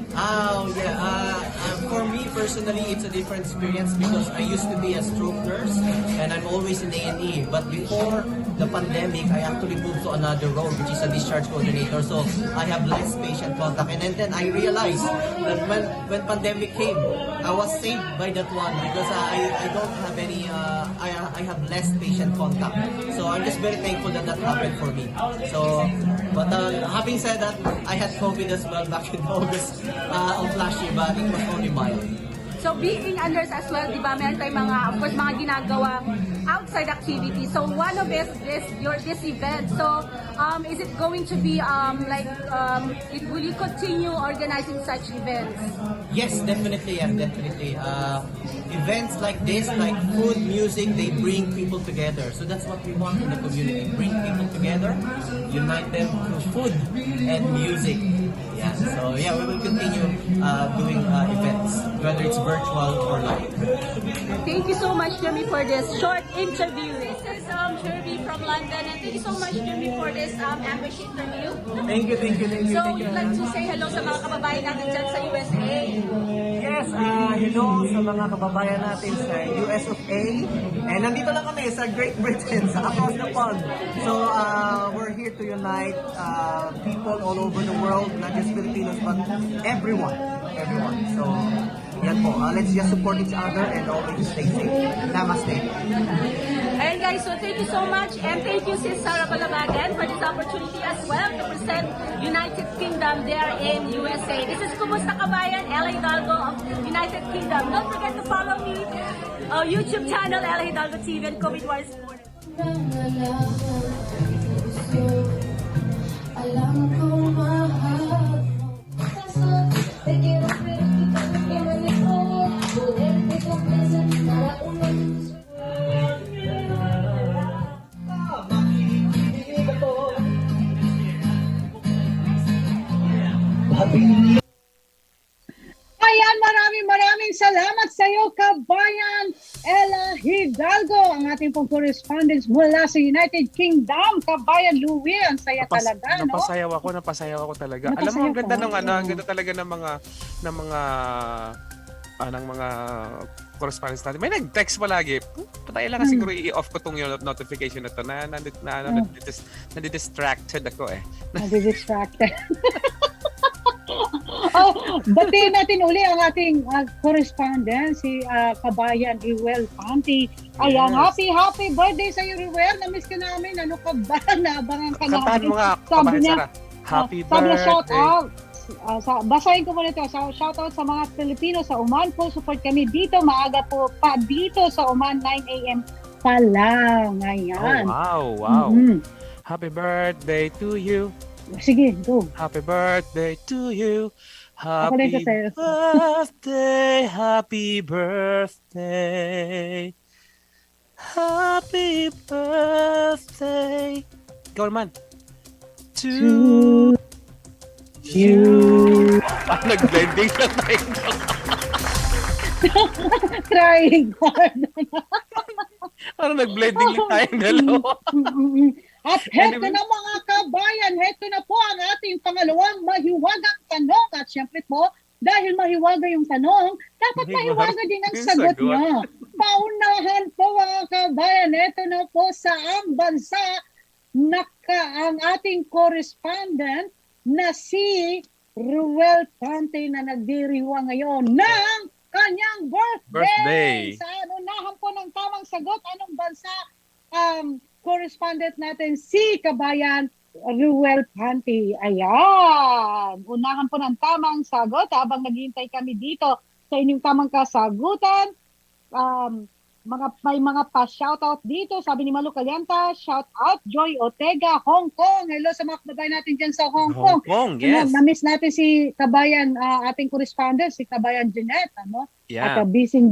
For me personally, it's a different experience because I used to be a stroke nurse and I'm always in A&E. But before the pandemic, I actually moved to another role, which is a discharge coordinator. So I have less patient contact. And then I realized that when pandemic came, I was saved by that one because I don't have any, I have less patient contact. So I'm just very thankful that happened for me. So, but having said that, I had COVID as well back in August of last year, but it was only mild. So being a nurse as well, di ba, meron tayong mga, of course, mga ginagawang outside activities. So one of it is this event. So is it going to be will you continue organizing such events? Yes, definitely, definitely. Events like this, like food, music, they bring people together. So that's what we want in the community: bring people together, unite them through food and music. Yeah. So yeah, we will continue doing events, whether it's virtual or live. Thank you so much, Jeremy, for this short interview. This is Jeremy from London, and thank you so much, Jeremy, for this ambush interview. Thank you. So you'd like to say hello sa mga kababayan natin dyan sa USA? Yes, hello sa mga kababayan natin sa US of A. And nandito lang kami sa Great Britain, sa across the pond. So we're here to unite people all over the world, not just Filipinos, but everyone. So yan po, let's just support each other and always stay safe. Namaste. Ayan guys, so thank you so much, and thank you Sis Sarah Balabagan for this opportunity as well to present United Kingdom there in USA. This is Kumusta Kabayan, Ella Hidalgo of United Kingdom. Don't forget to follow me YouTube channel, Ella Hidalgo TV and COVID Warriors Corner. Alam ko mahal te quiero ver y me dijo poderte complacer para Ayan, maraming salamat sa iyo, Kabayan Ella Hidalgo, ang ating pong correspondent mula sa United Kingdom. Kabayan Louie, ang saya talaga, no? Napasayaw ako talaga. Alam mo, ang ganda ang ganda talaga ng mga correspondence natin. May nag-text palagi. Patay lang siguro i-off ko tong yung notification na to na nadidistracted ako eh. Nadidistracted. Batiin natin uli ang ating correspondent, si Kabayan Louie Panty. Ayan, Yes. happy birthday sa iyo, Ruel. Na-miss ka namin. Ano ka ba? Naabangan ka Kantahan namin. mo nga, Sabi Kabayan niya, Sarah. Happy sabi niya, shout birthday. out. Basahin ko muna ito. Shout out sa mga Pilipino sa Oman. Full support kami dito. Maaga po pa dito sa Oman, 9 a.m. pa lang. Ayan. Oh, wow. Mhm. Happy birthday to you. Sige, go. Happy birthday to you. Ako din Happy sa'yo. birthday. Happy birthday. Happy birthday. Ikaw naman. To you. Nag-blending lang tayo. Trying hard. Parang nag-blending lang tayong dalawa. At heto na mga kabayan, heto na po ang ating pangalawang mahiwagang tanong. At syempre po, dahil mahiwaga yung tanong, dapat mahiwaga din ang sagot niya. Paunahan po mga kabayan, heto na po sa ang bansa ang ating correspondent na si Ruel Pante na nagdiriwa ngayon ng kanyang birthday. Sa unahan po ng tamang sagot, anong bansa correspondent natin si Kabayan Ruel Pante. Ayan. Unahan po ng tamang sagot habang naghihintay kami dito sa inyong tamang kasagutan. May mga pa-shoutout dito. Sabi ni Malu Calianta, shoutout Joy Ortega, Hong Kong. Hello sa mga kababayan natin dyan sa Hong Kong. Yes. Na-miss natin si Kabayan, ating correspondent, si Kabayan Jeanette. Yeah. At busy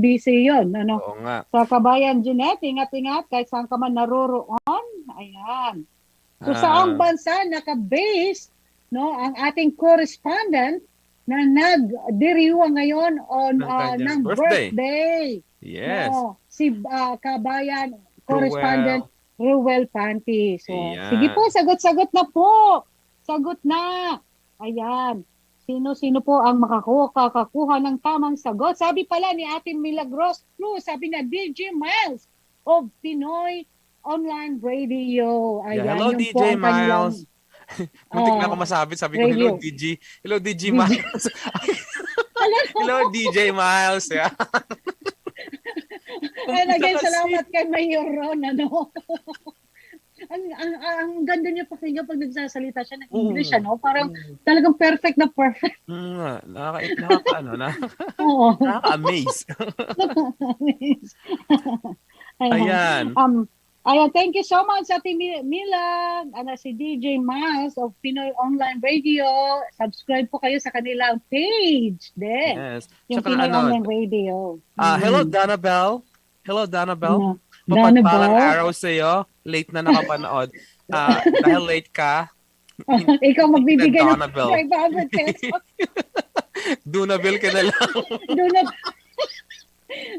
yun. Oo nga. Sa Kabayan Jeanette, ingat-ingat kahit saan ka man naroroon. Ayan. So saang bansa naka-base ang ating correspondent na nagdiriwa ngayon ng birthday. Yes. Si Kabayan correspondent Ruel Pante. So, sige po, sagot-sagot na po. Sagot na. Ayan. Sino-sino po ang makakakuha ng tamang sagot? Sabi pala ni Ate Milagros Cruz, sabi na DJ Miles of Pinoy Online Radio. Ayan, Hello, yung DJ po ang kanilang, Miles. Muntik na ako masabi. Sabi ko, hello, DJ. Hello, DJ Miles. Hello, DJ Miles. Yeah. And again, salamat kay Mayor Ron. Ang ganda niya pakinggan pag nagsasalita siya ng English, parang talagang perfect na perfect. Nakaka-amaze. Ayan. Ayan, thank you so much, Ate Mila, si DJ Miles of Pinoy Online Radio. Subscribe po kayo sa kanilang page. Yes. Yung Pinoy Online Radio. Hello, Donabelle. Hello, Donabelle. Donabelle. Mapagpalang araw sa'yo. Late na nakapanood. Dahil late ka. Ikaw magbibigay ng Donabelle. 500 pesos. Donabelle ka na lang.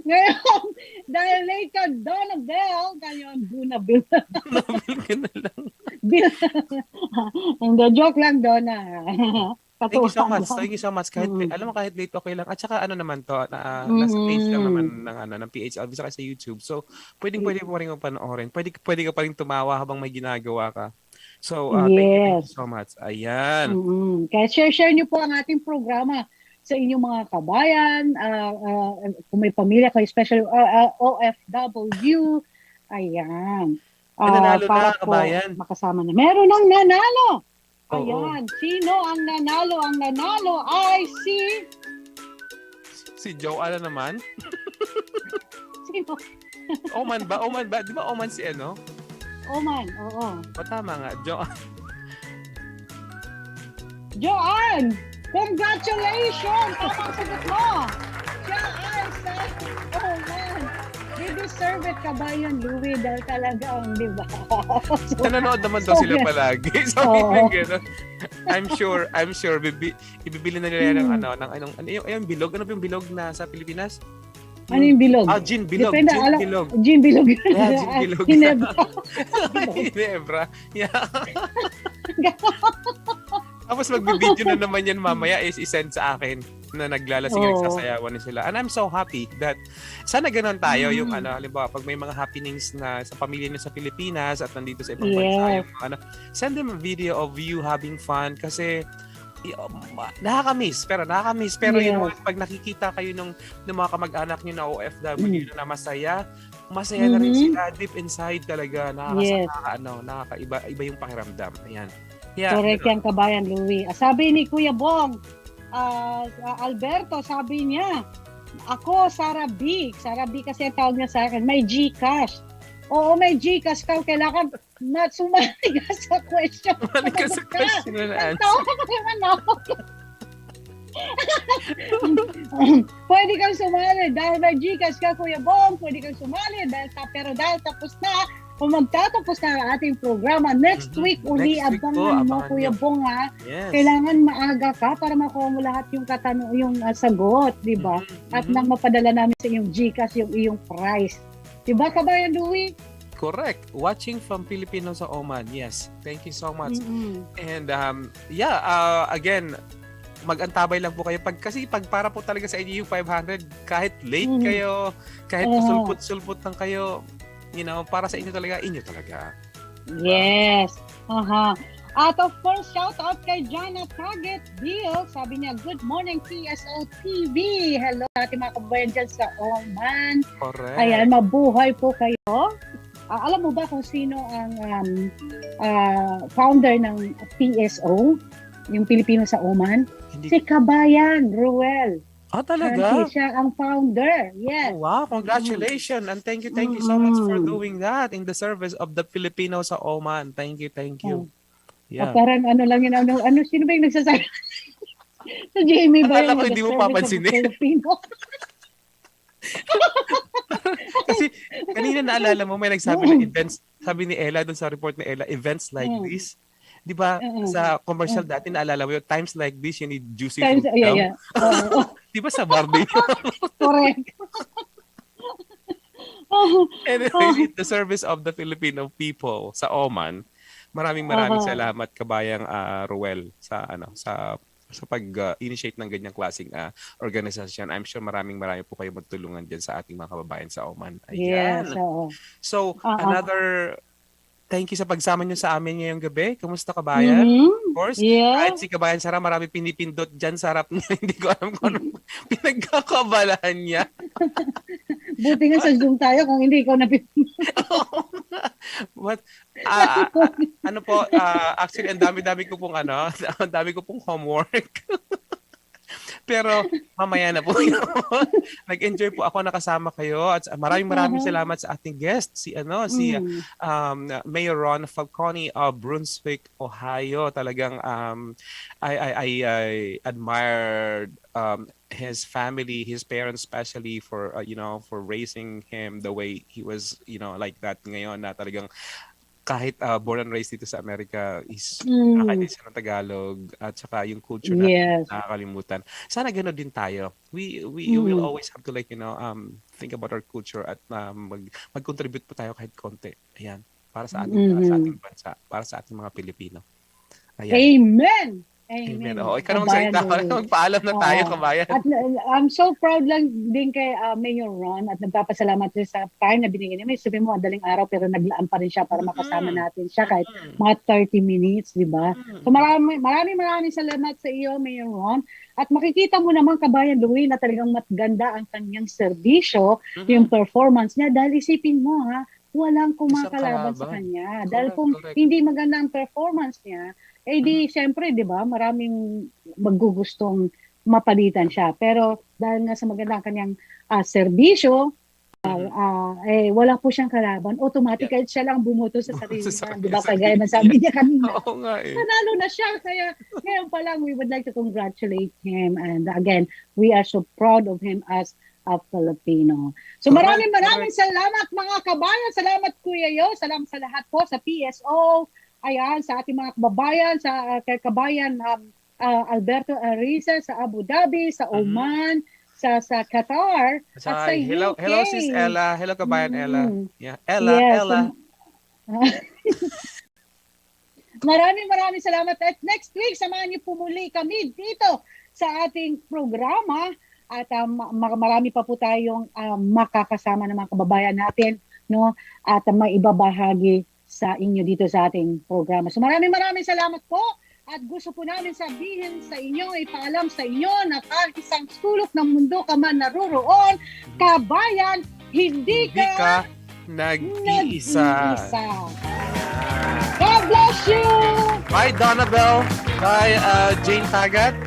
Ngayon, dahil late ka, Donabelle, ngayon, Donabelle. Donabelle ka na lang. Hindi, joke lang, Donna. Thank you so much. Thank you so much. Alam mo, kahit late, okay lang. At saka naman to, nasa page lang naman ng PHLV saka sa YouTube. So, pwede mo rin panoorin. Pwede ka pa rin tumawa habang may ginagawa ka. So, thank you so much. Ayan. Kaya share nyo po ang ating programa sa inyong mga kabayan, kung may pamilya kayo, especially OFW. Ayan. Nanalo para na, kabayan. Makasama na. Meron ng nanalo. Ayan. Sino ang nanalo? Ang nanalo ay si Joanna naman. Sino? Oman ba? Di ba Oman si ano? Oman, oo. Tama nga. Joanne! Congratulations! Tamang sagot mo! Siya ay sa Oman. You deserve it, Kabayan Louie, dahil talagang, di ba? Nanonood naman daw sila palagi. Sabi ng gano'n. I'm sure ibibili na nila yung bilog. Ano yung bilog na sa Pilipinas? Ano yung bilog? Gin bilog. Depende, gin bilog. Yeah, gin bilog. Ginebra. Yeah. Tapos magbibideo na naman yan mamaya isend sa akin na naglalasing nagsasayawan ni sila. And I'm so happy that sana ganun tayo yung halimbawa pag may mga happenings na sa pamilya niyo sa Pilipinas at nandito sa ibang bansa yung send them a video of you having fun kasi nakakamiss pero you know Yes. pag nakikita kayo ng mga kamag-anak niyo na OFW na masaya na rin sila deep inside talaga Yes. nakakaiba yung pakiramdam. Ayan. Yeah, Correct yan, Kabayan Louie. Sabi ni Kuya Bong, Alberto, sabi niya, ako, Sarah B. Sarah B kasi ang tawag niya sa akin, may Gcash. Oo, may Gcash ka. Kailangan sumali ka sa question. Sumali ka sa question na answer. Tawa ka naman ako. Pwede kang sumali dahil may Gcash ka, Kuya Bong. Pwede kang sumali pero dahil tapos na, kung magtatapos na ang ating programa, next week uli, Next week po, abangan mo, abangan Kuya niyo. Bong, ha? Yes. Kailangan maaga ka para makuha mo lahat yung sagot, di ba? At nang mapadala namin sa iyong Gcash yung iyong prize. Di ba, Kabayan Louie? Correct. Watching from Filipino sa Oman. Yes. Thank you so much. And again, mag-antabay lang po kayo kasi para po talaga sa inyo yung 500 kahit late kayo, kahit sulpot-sulpot lang kayo, you know, para sa inyo talaga. Yes. At of course, shout out kay Jana Target Bill. Sabi niya, good morning PSO TV. Hello sa ating mga kabayan dyan sa Oman. Correct. Ayan, mabuhay po kayo. Alam mo ba kung sino ang founder ng PSO, yung Pilipino sa Oman? Si Kabayan Ruel. Talaga? Siya ang founder. Yes. Oh, wow, congratulations. And thank you so much for doing that in the service of the Filipino sa Oman. Thank you. Yeah. Parang ano lang yun, sino ba yung nagsasabi? Sa Jamie ba Akala yung ko hindi mo nag-service papansinin. of Filipino? Kasi kanina naalala mo may nagsabi ng events, sabi ni Ella doon sa report ni Ella, events like this. 'Di ba? Sa commercial dati naalala mo yung times like this you need juicy fruit. Yeah. 'Di ba sa bar din? Correct. Anyway, the service of the Filipino people sa Oman. Maraming salamat Kabayang Ruel sa pag-initiate ng ganyang klaseng organisasyon. I'm sure maraming po kayo magtulungan dyan sa ating mga kababayan sa Oman. Ayan. Yes. So, another thank you sa pagsama nyo sa amin ngayong gabi. Kumusta Kabayan? Of course, kahit si Kabayan Sarah, marami pinipindot dyan sa harap niya. Hindi ko alam kung anong pinagkakabalahan niya. Buti nga sa Zoom tayo kung hindi ikaw But, actually, ang dami ko pong homework. Pero mamaya na po yun. Nag-enjoy po ako nakasama kayo at maraming salamat sa ating guest si Mayor Ron Falcone of Brunswick, Ohio. Talagang I admired his family, his parents especially for for raising him the way he was, like that ngayon na talagang kahit born and raised dito sa Amerika is nakakainis siya ng Tagalog at saka yung culture natin nakakalimutan. Sana gano'n din tayo. We will always have to think about our culture at mag-contribute po tayo kahit konti. Ayan. Para sa ating bansa, para sa ating mga Pilipino. Ayan. Amen. Ikaw naman magpaalam na tayo, Kabayan. At I'm so proud lang din kay Mayor Ron at nagpapasalamat din sa time na binigyan niya. May sabihin mo, madaling araw pero naglaan pa rin siya para makasama natin siya kahit mga 30 minutes, di ba? So maraming salamat sa iyo, Mayor Ron. At makikita mo naman, Kabayan Louie, na talagang matganda ang kanyang serbisyo, yung performance niya. Dahil isipin mo, walang kumakalaban sa kanya. Dahil kung hindi maganda ang performance niya, siyempre, di ba, maraming magugustong mapalitan siya. Pero dahil nga sa magandang kanyang serbisyo, wala po siyang kalaban. Automatic, kahit siya lang bumoto sa sarili niya. Di ba, kagaya na sabi niya kanina. Oo nga Nanalo na siya. Kaya ngayon pa lang, we would like to congratulate him. And again, we are so proud of him as a Filipino. So maraming salamat mga kabayan. Salamat Kuya Yo. Salamat sa lahat po sa PSO. Ayan, sa ating mga kababayan, sa Kabayan Alberto Ariza sa Abu Dhabi, sa Oman, sa Qatar, at sa UK. Hello Sis Ella. Hello Kabayan Ella. Yeah. Ella. Maraming salamat. At next week, samahan niyo po muli kami dito sa ating programa. At marami pa po tayong makakasama ng mga kababayan natin, no? At maibabahagi sa inyo dito sa ating programa. So maraming salamat po At gusto po namin sabihin sa inyo, ipaalam sa inyo na kahit isang sulok ng mundo ka man naroroon, kabayan, hindi ka nag-iisa. God bless you! Bye, Donabel. Bye, Jane Tagat.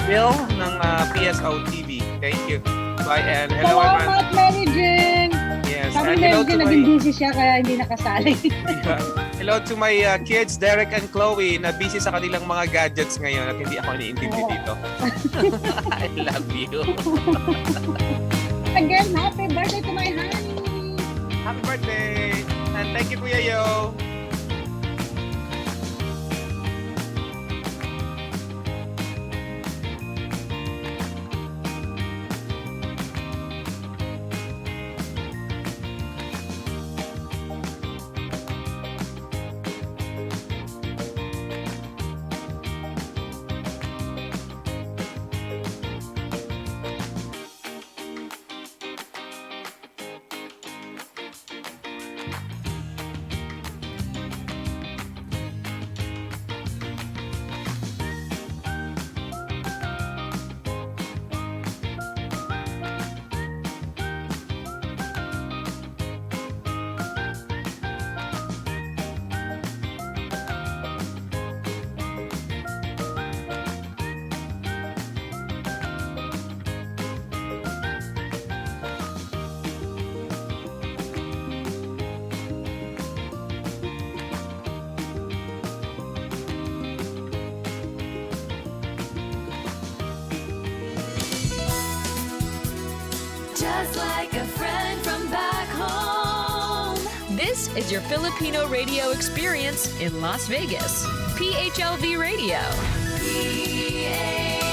Bill ng PSO TV. Thank you. Bye, and hello, everyone. Salamat, Mary Jane! Yes, Sabi and Mary hello Jane, to naging my... busy siya kaya hindi nakasali. Hello to my kids, Derek and Chloe, na busy sa kanilang mga gadgets ngayon at hindi ako iniintindi dito. I love you. Again, happy birthday to my honey! Happy birthday! And thank you, Kuya Yo. Just like a friend from back home. This is your Filipino radio experience in Las Vegas. PHLV Radio. PHLV.